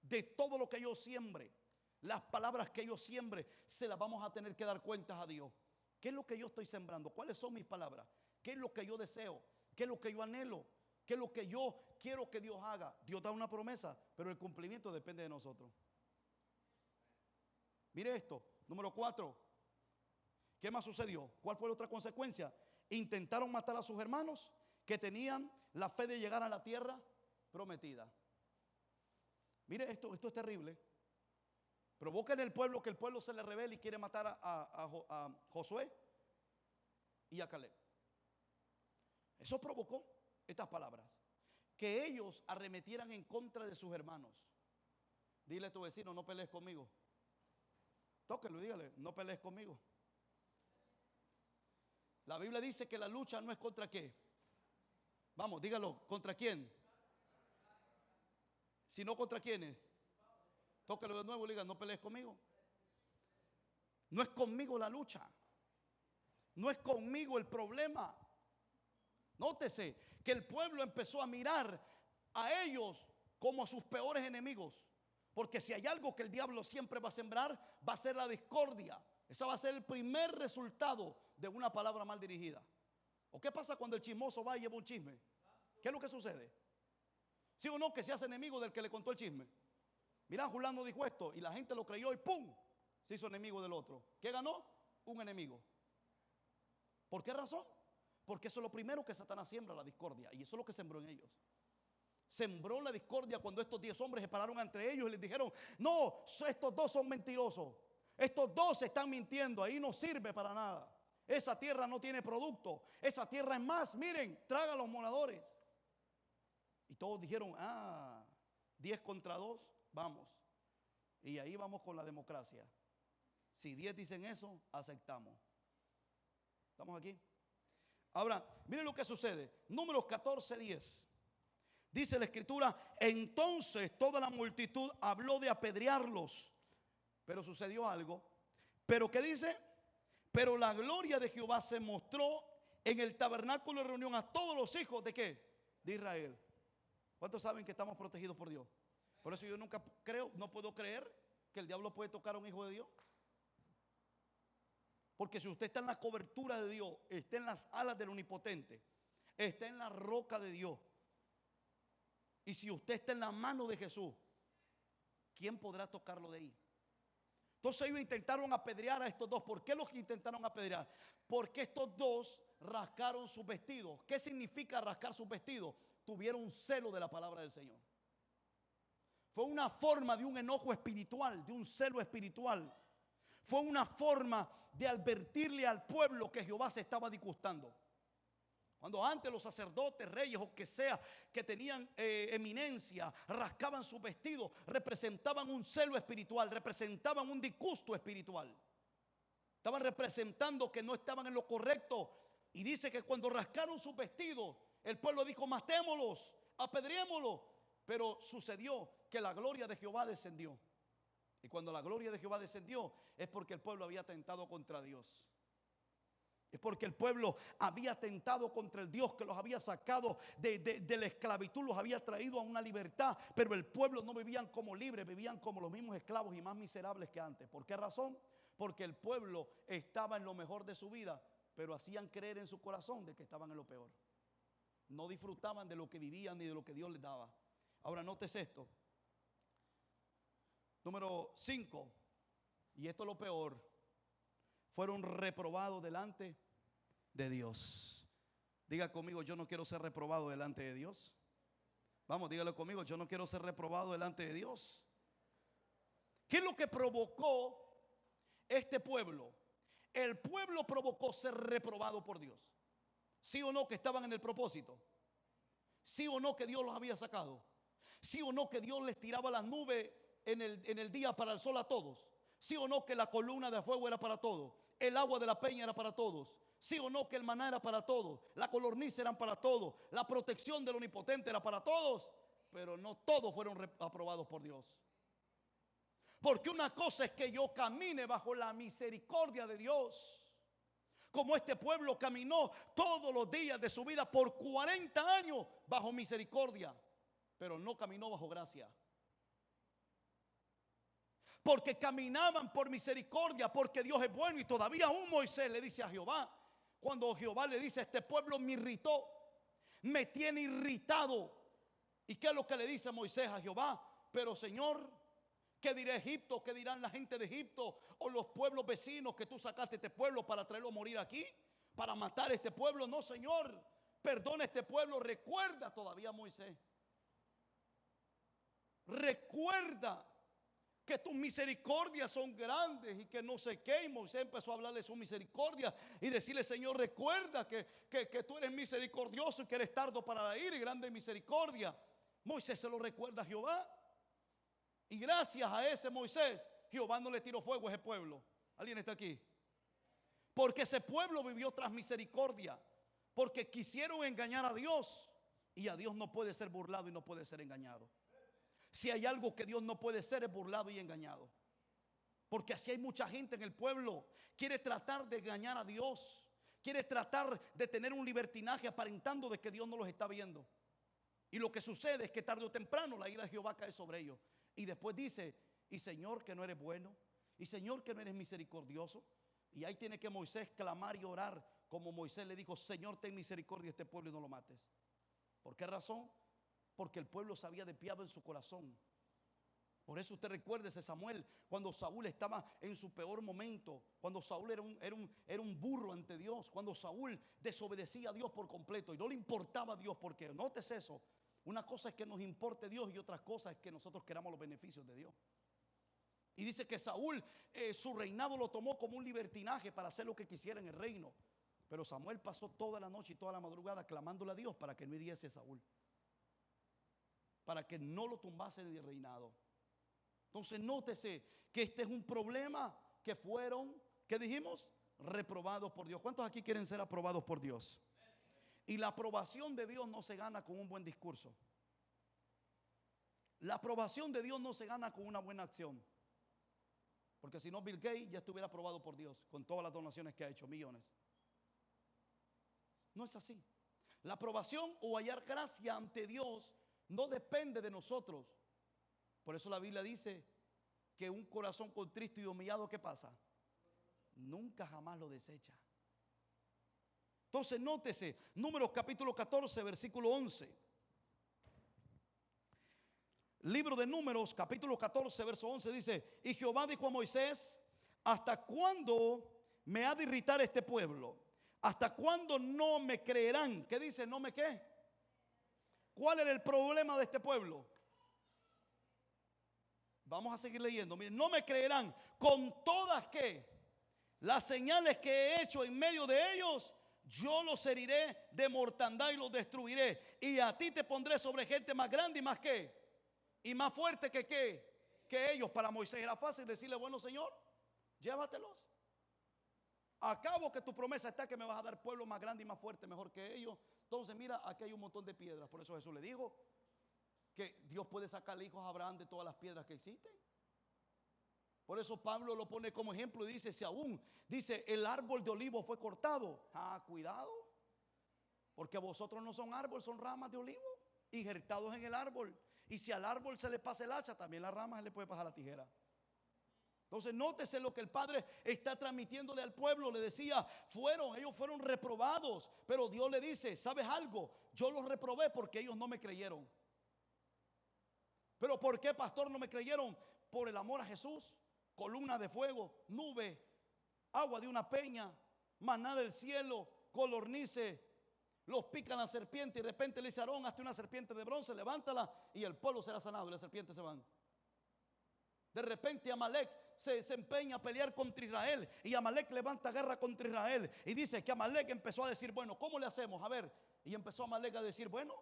De todo lo que yo siembre, las palabras que yo siembre, se las vamos a tener que dar cuentas a Dios. ¿Qué es lo que yo estoy sembrando? ¿Cuáles son mis palabras? ¿Qué es lo que yo deseo? ¿Qué es lo que yo anhelo? ¿Qué es lo que yo quiero que Dios haga? Dios da una promesa, pero el cumplimiento depende de nosotros. Mire esto, número 4. ¿Qué más sucedió? ¿Cuál fue la otra consecuencia? Intentaron matar a sus hermanos que tenían la fe de llegar a la tierra prometida. Mire esto es terrible. Provoca en el pueblo que el pueblo se le rebele y quiere matar a Josué y a Caleb. Eso provocó estas palabras, que ellos arremetieran en contra de sus hermanos. Dile a tu vecino, no pelees conmigo. Tóquelo y dígale, no pelees conmigo. La Biblia dice que la lucha no es contra qué. Vamos, dígalo, ¿contra quién? Sino contra quiénes. Tóquelo de nuevo y diga, no pelees conmigo. No es conmigo la lucha. No es conmigo el problema. Nótese que el pueblo empezó a mirar a ellos como a sus peores enemigos. Porque si hay algo que el diablo siempre va a sembrar, va a ser la discordia. Ese va a ser el primer resultado de una palabra mal dirigida. ¿O qué pasa cuando el chismoso va y lleva un chisme? ¿Qué es lo que sucede? ¿Sí o no? Que se hace enemigo del que le contó el chisme. Mira, Julano dijo esto y la gente lo creyó y ¡pum! Se hizo enemigo del otro. ¿Qué ganó? Un enemigo. ¿Por qué razón? Porque eso es lo primero que Satanás siembra, la discordia. Y eso es lo que sembró en ellos. Sembró la discordia cuando estos 10 hombres se pararon entre ellos y les dijeron, no, estos dos son mentirosos. Estos dos están mintiendo, ahí no sirve para nada. Esa tierra no tiene producto. Esa tierra es más, miren, traga a los moradores. Y todos dijeron, 10 contra 2, vamos. Y ahí vamos con la democracia. Si 10 dicen eso, aceptamos. ¿Estamos aquí? Ahora, miren lo que sucede. Números 14:10. Dice la escritura, entonces toda la multitud habló de apedrearlos. Pero sucedió algo. ¿Pero qué dice? Pero la gloria de Jehová se mostró en el tabernáculo de reunión a todos los hijos ¿de qué? De Israel. ¿Cuántos saben que estamos protegidos por Dios? Por eso yo nunca creo, no puedo creer que el diablo puede tocar a un hijo de Dios. Porque si usted está en la cobertura de Dios, está en las alas del Omnipotente, está en la roca de Dios, y si usted está en la mano de Jesús, ¿quién podrá tocarlo de ahí? Entonces ellos intentaron apedrear a estos dos. ¿Por qué los intentaron apedrear? Porque estos dos rascaron sus vestidos. ¿Qué significa rascar sus vestidos? Tuvieron un celo de la palabra del Señor. Fue una forma de un enojo espiritual, de un celo espiritual. Fue una forma de advertirle al pueblo que Jehová se estaba disgustando. Cuando antes los sacerdotes, reyes o que sea, que tenían eminencia, rascaban sus vestidos, representaban un celo espiritual, representaban un disgusto espiritual. Estaban representando que no estaban en lo correcto. Y dice que cuando rascaron sus vestidos, el pueblo dijo, matémoslos, apedreémoslos. Pero sucedió que la gloria de Jehová descendió. Y cuando la gloria de Jehová descendió, es porque el pueblo había atentado contra Dios. Es porque el pueblo había atentado contra el Dios que los había sacado de la esclavitud, los había traído a una libertad. Pero el pueblo no vivían como libres, vivían como los mismos esclavos y más miserables que antes. ¿Por qué razón? Porque el pueblo estaba en lo mejor de su vida, pero hacían creer en su corazón de que estaban en lo peor. No disfrutaban de lo que vivían ni de lo que Dios les daba. Ahora nótese esto. Número 5, y esto es lo peor, fueron reprobados delante de Dios. Diga conmigo, yo no quiero ser reprobado delante de Dios. Vamos, dígalo conmigo, yo no quiero ser reprobado delante de Dios. ¿Qué es lo que provocó este pueblo? El pueblo provocó ser reprobado por Dios. ¿Sí o no que estaban en el propósito? ¿Sí o no que Dios los había sacado? ¿Sí o no que Dios les tiraba las nubes en el día para el sol a todos? ¿Sí o no que la columna de fuego era para todos? El agua de la peña era para todos. ¿Sí o no que el maná era para todos? La codorniz eran para todos. La protección del omnipotente era para todos. Pero no todos fueron aprobados por Dios. Porque una cosa es que yo camine bajo la misericordia de Dios, como este pueblo caminó todos los días de su vida por 40 años bajo misericordia, pero no caminó bajo gracia. Porque caminaban por misericordia, porque Dios es bueno. Y todavía aún Moisés le dice a Jehová, cuando Jehová le dice, este pueblo me irritó, me tiene irritado. ¿Y qué es lo que le dice Moisés a Jehová? Pero Señor, ¿qué dirá Egipto? ¿Qué dirán la gente de Egipto? O los pueblos vecinos que tú sacaste este pueblo para traerlo a morir aquí, para matar a este pueblo. No, Señor, perdona a este pueblo. Recuerda todavía, Moisés, recuerda que tus misericordias son grandes y que no sé qué. Y Moisés empezó a hablarle de su misericordia y decirle, Señor, recuerda que tú eres misericordioso y que eres tardo para la ira y grande en misericordia. Moisés se lo recuerda a Jehová. Y gracias a ese Moisés, Jehová no le tiró fuego a ese pueblo. ¿Alguien está aquí? Porque ese pueblo vivió tras misericordia. Porque quisieron engañar a Dios. Y a Dios no puede ser burlado y no puede ser engañado. Si hay algo que Dios no puede ser, es burlado y engañado. Porque así hay mucha gente en el pueblo. Quiere tratar de engañar a Dios. Quiere tratar de tener un libertinaje aparentando de que Dios no los está viendo. Y lo que sucede es que tarde o temprano la ira de Jehová cae sobre ellos. Y después dice, y Señor, que no eres bueno, y Señor, que no eres misericordioso. Y ahí tiene que Moisés clamar y orar, como Moisés le dijo, Señor, ten misericordia de este pueblo y no lo mates. ¿Por qué razón? Porque el pueblo se había desviado en su corazón. Por eso usted recuerda ese Samuel, cuando Saúl estaba en su peor momento, cuando Saúl era un burro ante Dios, cuando Saúl desobedecía a Dios por completo y no le importaba a Dios, porque nótese eso. Una cosa es que nos importe Dios y otra cosa es que nosotros queramos los beneficios de Dios. Y dice que Saúl, su reinado lo tomó como un libertinaje para hacer lo que quisiera en el reino. Pero Samuel pasó toda la noche y toda la madrugada clamándole a Dios para que no hiriese a Saúl, para que no lo tumbase del reinado. Entonces nótese que este es un problema que fueron, ¿qué dijimos? Reprobados por Dios. ¿Cuántos aquí quieren ser aprobados por Dios? Y la aprobación de Dios no se gana con un buen discurso. La aprobación de Dios no se gana con una buena acción. Porque si no, Bill Gates ya estuviera aprobado por Dios con todas las donaciones que ha hecho, millones. No es así. La aprobación o hallar gracia ante Dios no depende de nosotros. Por eso la Biblia dice que un corazón contrito y humillado, ¿qué pasa? Nunca jamás lo desecha. Entonces nótese, Números capítulo 14, versículo 11. Libro de Números capítulo 14, verso 11 dice, y Jehová dijo a Moisés, ¿hasta cuándo me ha de irritar este pueblo? ¿Hasta cuándo no me creerán? ¿Qué dice? ¿No me qué? ¿Cuál era el problema de este pueblo? Vamos a seguir leyendo. Miren, no me creerán con todas que las señales que he hecho en medio de ellos, yo los heriré de mortandad y los destruiré. Y a ti te pondré sobre gente más grande y más que, y más fuerte que ellos. Para Moisés era fácil decirle, bueno, Señor, llévatelos. Acabo que tu promesa está que me vas a dar pueblo más grande y más fuerte, mejor que ellos. Entonces mira, aquí hay un montón de piedras. Por eso Jesús le dijo que Dios puede sacarle hijos a Abraham de todas las piedras que existen. Por eso Pablo lo pone como ejemplo y dice, si aún, dice, el árbol de olivo fue cortado. Cuidado, porque vosotros no son árbol, son ramas de olivo injertados en el árbol. Y si al árbol se le pasa el hacha, también las ramas se le puede pasar la tijera. Entonces nótese lo que el Padre está transmitiéndole al pueblo. Le decía, ellos fueron reprobados. Pero Dios le dice, ¿sabes algo? Yo los reprobé porque ellos no me creyeron. ¿Pero por qué, pastor, no me creyeron? por el amor a Jesús, columna de fuego, nube, agua de una peña, maná del cielo, codornices, los pican la serpiente y de repente le dice a Aarón: hazte una serpiente de bronce, levántala y el pueblo será sanado y las serpientes se van. De repente Amalek se empeña a pelear contra Israel y Amalek levanta guerra contra Israel y dice que Amalek empezó a decir: bueno, ¿cómo le hacemos? A ver, y empezó Amalek a decir: bueno,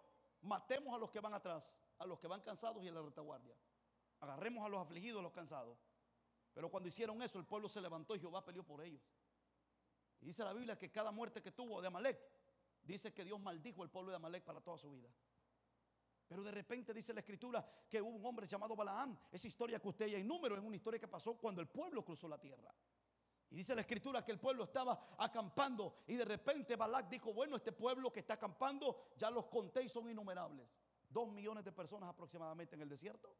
matemos a los que van atrás, a los que van cansados y en la retaguardia, agarremos a los afligidos, a los cansados. Pero cuando hicieron eso, el pueblo se levantó y Jehová peleó por ellos. Y dice la Biblia que cada muerte que tuvo de Amalek, dice que Dios maldijo el pueblo de Amalek para toda su vida. Pero de repente dice la escritura que hubo un hombre llamado Balaam. Esa historia que usted ya en número es una historia que pasó cuando el pueblo cruzó la tierra. Y dice la escritura que el pueblo estaba acampando y de repente Balac dijo: bueno, este pueblo que está acampando, ya los conté y son innumerables. 2 millones de personas aproximadamente en el desierto.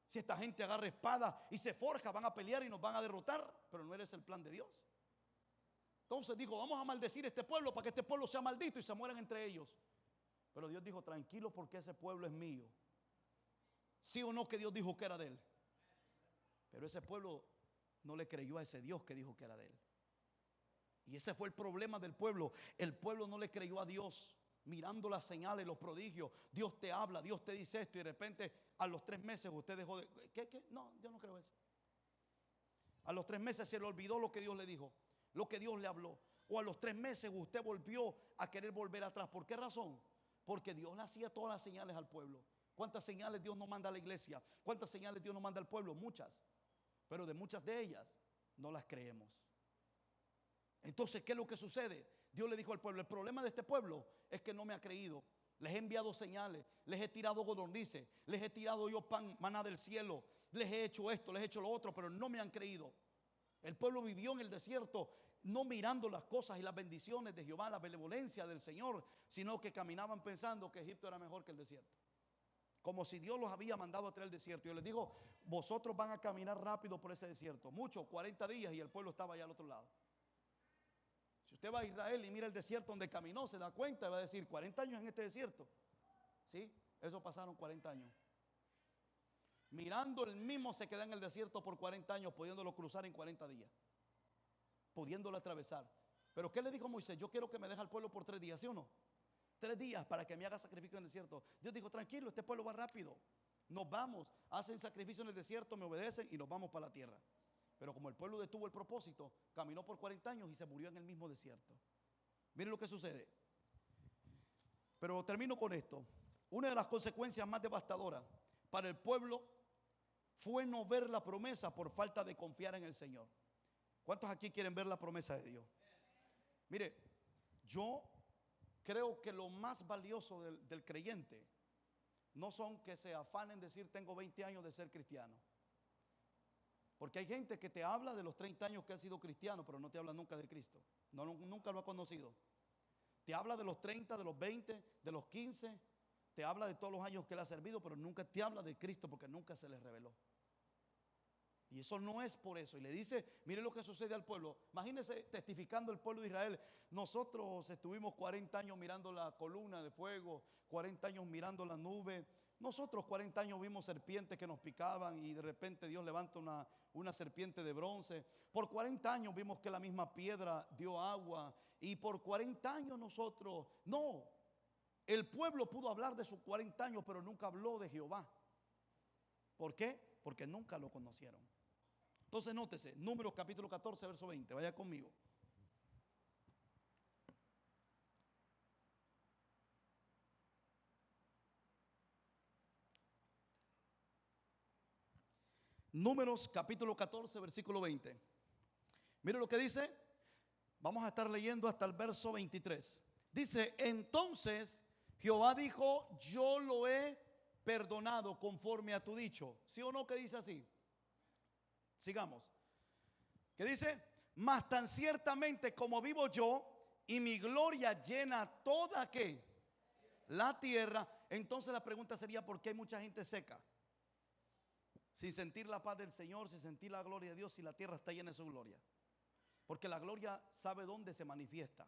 Si esta gente agarra espada y se forja, van a pelear y nos van a derrotar, pero no eres el plan de Dios. Entonces dijo: vamos a maldecir a este pueblo para que este pueblo sea maldito y se mueran entre ellos. Pero Dios dijo: tranquilo, porque ese pueblo es mío. ¿Sí o no que Dios dijo que era de él? Pero ese pueblo no le creyó a ese Dios que dijo que era de él. Y ese fue el problema del pueblo. El pueblo no le creyó a Dios. Mirando las señales, los prodigios, Dios te habla, Dios te dice esto y de repente a los 3 meses usted dejó de... ¿Qué? No, yo no creo eso. A los 3 meses se le olvidó lo que Dios le dijo, lo que Dios le habló. O a los 3 meses usted volvió a querer volver atrás. ¿Por qué razón? Porque Dios le hacía todas las señales al pueblo. ¿Cuántas señales Dios nos manda a la iglesia? ¿Cuántas señales Dios nos manda al pueblo? Muchas. Pero de muchas de ellas no las creemos. Entonces, ¿qué es lo que sucede? Dios le dijo al pueblo: el problema de este pueblo es que no me ha creído. Les he enviado señales, les he tirado codornices, les he tirado yo pan, maná del cielo, les he hecho esto, les he hecho lo otro, pero no me han creído. El pueblo vivió en el desierto no mirando las cosas y las bendiciones de Jehová, la benevolencia del Señor, sino que caminaban pensando que Egipto era mejor que el desierto. Como si Dios los había mandado a traer el desierto. Y les dijo: vosotros van a caminar rápido por ese desierto. Mucho, 40 días y el pueblo estaba allá al otro lado. Si usted va a Israel y mira el desierto donde caminó, se da cuenta y va a decir: 40 años en este desierto. Sí, eso pasaron 40 años. Mirando el mismo se queda en el desierto por 40 años, pudiéndolo cruzar en 40 días. Pudiéndolo atravesar. Pero ¿qué le dijo Moisés? Yo quiero que me deje al pueblo por 3 días, ¿sí o no? 3 días para que me haga sacrificio en el desierto. Dios dijo: tranquilo, este pueblo va rápido. Nos vamos, hacen sacrificio en el desierto, me obedecen y nos vamos para la tierra. Pero como el pueblo detuvo el propósito, caminó por 40 años y se murió en el mismo desierto. Miren lo que sucede. Pero termino con esto. Una de las consecuencias más devastadoras para el pueblo fue no ver la promesa por falta de confiar en el Señor. ¿Cuántos aquí quieren ver la promesa de Dios? Mire, yo creo que lo más valioso del creyente no son que se afanen decir: tengo 20 años de ser cristiano. Porque hay gente que te habla de los 30 años que ha sido cristiano, pero no te habla nunca de Cristo. No, nunca lo ha conocido. Te habla de los 30, de los 20, de los 15. Te habla de todos los años que le ha servido, pero nunca te habla de Cristo porque nunca se les reveló. Y eso no es por eso. Y le dice: mire lo que sucede al pueblo. Imagínense testificando el pueblo de Israel: nosotros estuvimos 40 años mirando la columna de fuego, 40 años mirando la nube. Nosotros 40 años vimos serpientes que nos picaban y de repente Dios levanta una serpiente de bronce. Por 40 años vimos que la misma piedra dio agua. Y por 40 años nosotros... No, el pueblo pudo hablar de sus 40 años, pero nunca habló de Jehová. ¿Por qué? Porque nunca lo conocieron. Entonces nótese, Números capítulo 14, verso 20, vaya conmigo. Números capítulo 14, versículo 20. Mire lo que dice. Vamos a estar leyendo hasta el verso 23. Dice: entonces Jehová dijo: yo lo he perdonado conforme a tu dicho. ¿Sí o no que dice así? Sigamos. ¿Qué dice? Mas tan ciertamente como vivo yo y mi gloria llena toda ¿qué? La tierra. Entonces la pregunta sería: ¿por qué hay mucha gente seca? Sin sentir la paz del Señor, sin sentir la gloria de Dios, si la tierra está llena de su gloria. Porque la gloria sabe dónde se manifiesta.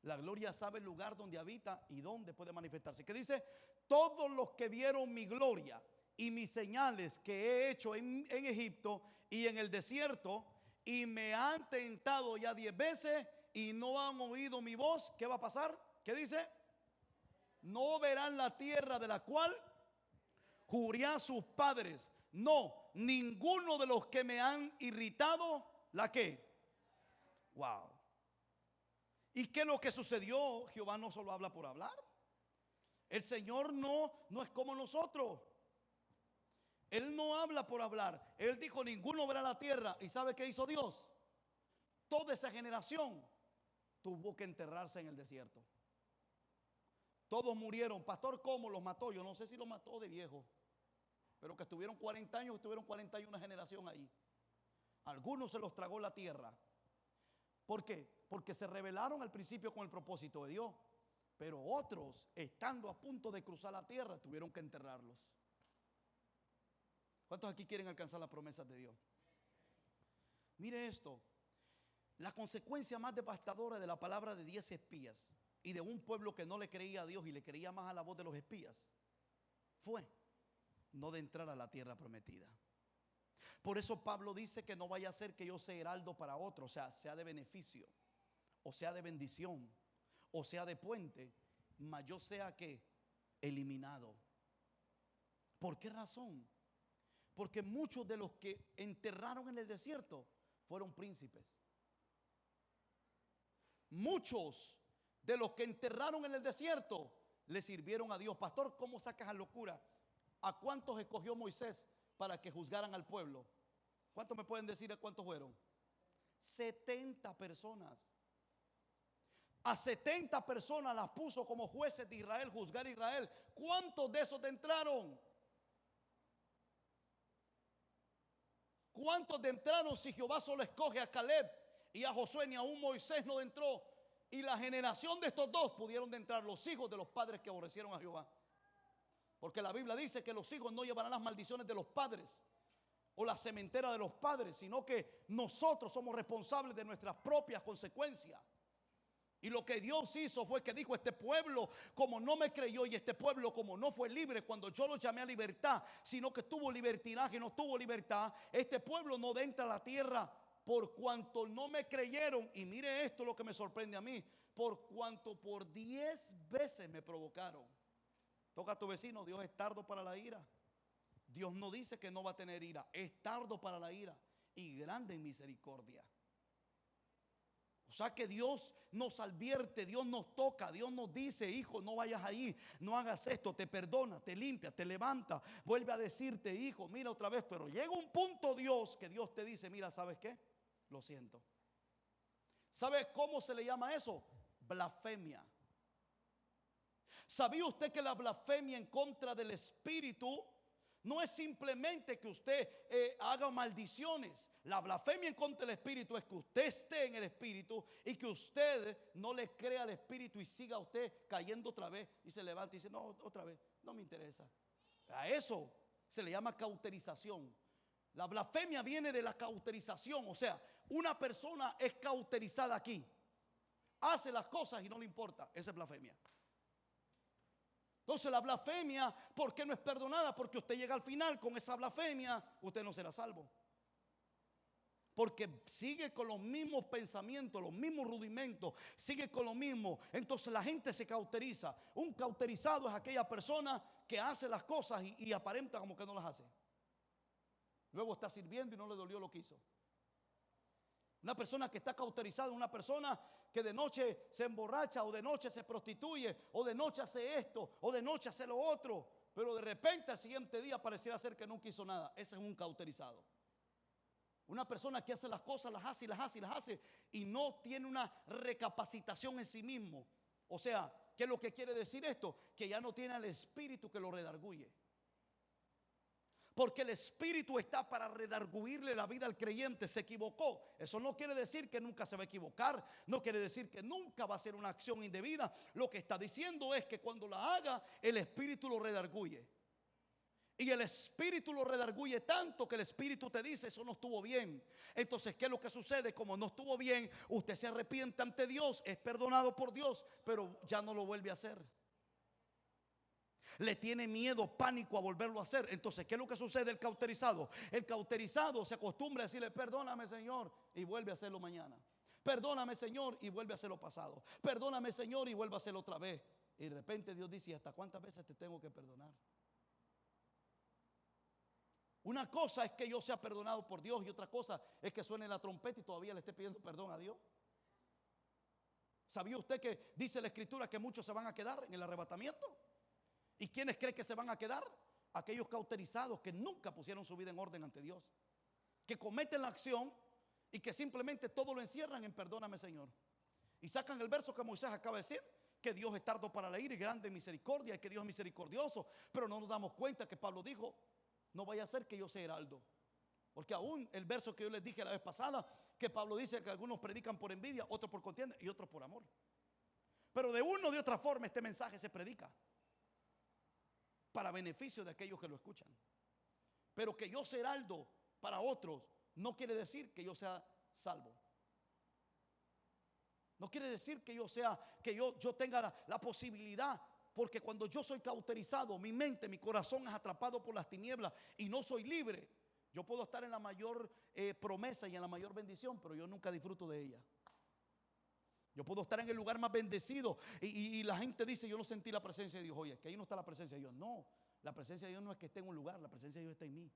La gloria sabe el lugar donde habita y dónde puede manifestarse. ¿Qué dice? Todos los que vieron mi gloria y mis señales que he hecho en Egipto y en el desierto, y me han tentado ya 10 veces y no han oído mi voz, ¿qué va a pasar? ¿Qué dice? No verán la tierra de la cual juré a sus padres. No, ninguno de los que me han irritado, ¿la qué? Wow. ¿Y qué es lo que sucedió? Jehová no solo habla por hablar. El Señor no es como nosotros. Él no habla por hablar. Él dijo, ninguno verá la tierra. ¿Y sabe qué hizo Dios? Toda esa generación tuvo que enterrarse en el desierto. Todos murieron. Pastor, ¿cómo los mató? Yo no sé si los mató de viejo, pero que estuvieron 40 años, estuvieron 41 generación ahí. Algunos se los tragó la tierra. ¿Por qué? Porque se rebelaron al principio con el propósito de Dios. Pero otros, estando a punto de cruzar la tierra, tuvieron que enterrarlos. ¿Cuántos aquí quieren alcanzar las promesas de Dios? Mire esto. La consecuencia más devastadora de la palabra de 10 espías y de un pueblo que no le creía a Dios y le creía más a la voz de los espías fue no de entrar a la tierra prometida. Por eso Pablo dice que no vaya a ser que yo sea heraldo para otro, o sea de beneficio, o sea de bendición, o sea de puente, mas yo sea que eliminado. ¿Por qué razón? Porque muchos de los que enterraron en el desierto fueron príncipes. Muchos de los que enterraron en el desierto le sirvieron a Dios. Pastor, ¿cómo sacas a locura? ¿A cuántos escogió Moisés para que juzgaran al pueblo? ¿Cuántos me pueden decir a cuántos fueron? 70 personas. A 70 personas las puso como jueces de Israel, juzgar a Israel. ¿Cuántos de esos entraron? ¿Cuántos entraron si Jehová solo escoge a Caleb y a Josué, ni aún Moisés no entró? Y la generación de estos dos pudieron entrar, los hijos de los padres que aborrecieron a Jehová. Porque la Biblia dice que los hijos no llevarán las maldiciones de los padres o la sementera de los padres, sino que nosotros somos responsables de nuestras propias consecuencias. Y lo que Dios hizo fue que dijo, este pueblo como no me creyó y este pueblo como no fue libre cuando yo lo llamé a libertad, sino que tuvo libertinaje y no tuvo libertad, este pueblo no entra a la tierra por cuanto no me creyeron. Y mire esto lo que me sorprende a mí, por cuanto por 10 veces me provocaron. Toca a tu vecino, Dios es tardo para la ira. Dios no dice que no va a tener ira, es tardo para la ira y grande en misericordia. O sea que Dios nos advierte, Dios nos toca, Dios nos dice, hijo, no vayas ahí, no hagas esto, te perdona, te limpia, te levanta, vuelve a decirte, hijo, mira otra vez. Pero llega un punto, Dios, que Dios te dice, mira, ¿sabes qué? Lo siento. ¿Sabe cómo se le llama eso? Blasfemia. ¿Sabía usted que la blasfemia en contra del Espíritu no es simplemente que usted haga maldiciones? La blasfemia en contra del Espíritu es que usted esté en el Espíritu y que usted no le crea al Espíritu y siga usted cayendo otra vez y se levanta y dice, no, otra vez, no me interesa. A eso se le llama cauterización. La blasfemia viene de la cauterización, o sea, una persona es cauterizada aquí, hace las cosas y no le importa, esa es blasfemia. Entonces la blasfemia, ¿por qué no es perdonada? Porque usted llega al final con esa blasfemia, usted no será salvo. Porque sigue con los mismos pensamientos, los mismos rudimentos, sigue con lo mismo. Entonces la gente se cauteriza. Un cauterizado es aquella persona que hace las cosas y aparenta como que no las hace. Luego está sirviendo y no le dolió lo que hizo. Una persona que está cauterizada es una persona que de noche se emborracha, o de noche se prostituye, o de noche hace esto, o de noche hace lo otro, pero de repente al siguiente día pareciera ser que nunca hizo nada. Ese es un cauterizado. Una persona que hace las cosas, las hace y las hace y las hace, y no tiene una recapacitación en sí mismo. O sea, ¿qué es lo que quiere decir esto? Que ya no tiene el espíritu que lo redarguye. Porque el Espíritu está para redarguirle la vida al creyente. Se equivocó. Eso no quiere decir que nunca se va a equivocar. No quiere decir que nunca va a hacer una acción indebida. Lo que está diciendo es que cuando la haga, el Espíritu lo redarguye. Y el Espíritu lo redarguye tanto que el Espíritu te dice, eso no estuvo bien. Entonces, ¿qué es lo que sucede? Como no estuvo bien, usted se arrepiente ante Dios, es perdonado por Dios, pero ya no lo vuelve a hacer. le tiene miedo, pánico a volverlo a hacer. Entonces, ¿qué es lo que sucede? El cauterizado se acostumbra a decirle: perdóname, Señor, y vuelve a hacerlo mañana. Perdóname, Señor, y vuelve a hacerlo pasado. Perdóname, Señor, y vuelve a hacerlo otra vez. Y de repente Dios dice: ¿y hasta cuántas veces te tengo que perdonar? Una cosa es que yo sea perdonado por Dios, y otra cosa es que suene la trompeta y todavía le esté pidiendo perdón a Dios. ¿Sabía usted que dice la Escritura que muchos se van a quedar en el arrebatamiento? ¿Y quiénes creen que se van a quedar? Aquellos cauterizados que nunca pusieron su vida en orden ante Dios, que cometen la acción y que simplemente todo lo encierran en perdóname, Señor. Y sacan el verso que Moisés acaba de decir, que Dios es tardo para la ira y grande en misericordia, y que Dios es misericordioso. Pero no nos damos cuenta que Pablo dijo: no vaya a ser que yo sea heraldo. Porque aún el verso que yo les dije la vez pasada, que Pablo dice que algunos predican por envidia, otros por contienda y otros por amor. Pero de una o de otra forma este mensaje se predica para beneficio de aquellos que lo escuchan. Pero que yo sea heraldo para otros no quiere decir que yo sea salvo. No quiere decir que yo sea, que yo tenga la posibilidad. Porque cuando yo soy cauterizado, mi mente, mi corazón es atrapado por las tinieblas y no soy libre. Yo puedo estar en la mayor promesa y en la mayor bendición, pero yo nunca disfruto de ella. Yo puedo estar en el lugar más bendecido y la gente dice: yo no sentí la presencia de Dios. Oye, es que ahí no está la presencia de Dios. No, la presencia de Dios no es que esté en un lugar, la presencia de Dios está en mí.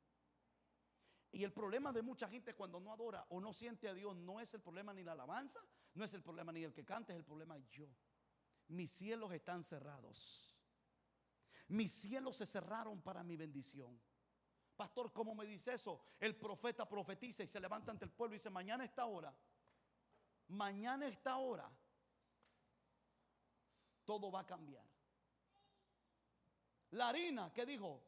Y el problema de mucha gente cuando no adora o no siente a Dios no es el problema ni la alabanza, no es el problema ni el que canta, es el problema yo. Mis cielos están cerrados. Mis cielos se cerraron para mi bendición. Pastor, ¿cómo me dice eso? El profeta profetiza y se levanta ante el pueblo y dice: mañana a esta hora, mañana a esta hora, todo va a cambiar. La harina, ¿qué dijo?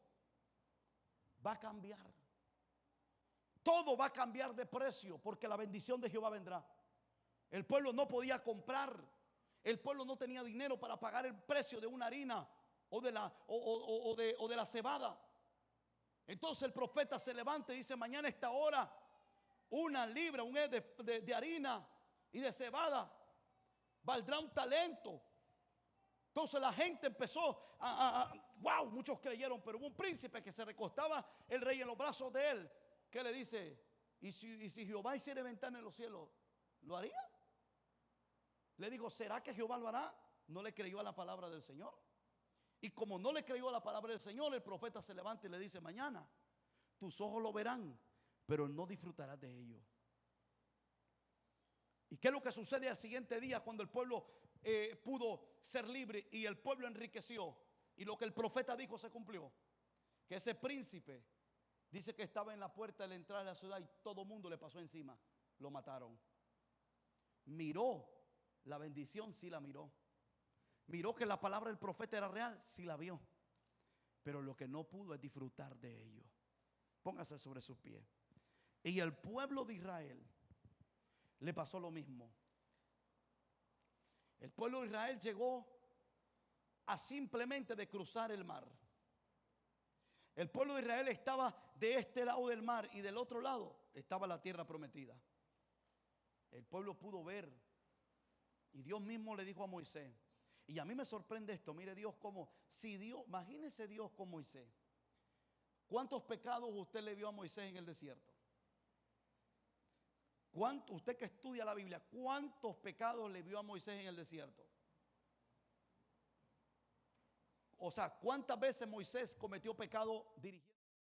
Va a cambiar. Todo va a cambiar de precio porque la bendición de Jehová vendrá. El pueblo no podía comprar. El pueblo no tenía dinero para pagar el precio de una harina o de la cebada. Entonces el profeta se levanta y dice: mañana a esta hora, una libra, un de harina y de cebada valdrá un talento. Entonces la gente empezó wow, muchos creyeron, pero hubo un príncipe que se recostaba el rey en los brazos de él, que le dice: ¿y si Jehová hiciera ventana en los cielos, lo haría? Le digo: ¿será que Jehová lo hará? No le creyó a la palabra del Señor. Y como no le creyó a la palabra del Señor, el profeta se levanta y le dice: mañana tus ojos lo verán, pero no disfrutarás de ello. ¿Y qué es lo que sucede al siguiente día cuando el pueblo pudo ser libre y el pueblo enriqueció? Y lo que el profeta dijo se cumplió. Que ese príncipe dice que estaba en la puerta de la entrada de la ciudad y todo el mundo le pasó encima. Lo mataron. Miró la bendición, sí la miró. Miró que la palabra del profeta era real, sí la vio. Pero lo que no pudo es disfrutar de ello. Póngase sobre sus pies. Y el pueblo de Israel le pasó lo mismo. El pueblo de Israel llegó a simplemente de cruzar el mar. El pueblo de Israel estaba de este lado del mar y del otro lado estaba la tierra prometida. El pueblo pudo ver y Dios mismo le dijo a Moisés. Y a mí me sorprende esto. Mire Dios como, si Dios, imagínese Dios con Moisés. ¿Cuántos pecados usted le vio a Moisés en el desierto? Usted que estudia la Biblia, ¿cuántos pecados le vio a Moisés en el desierto? O sea, ¿cuántas veces Moisés cometió pecado dirigiendo?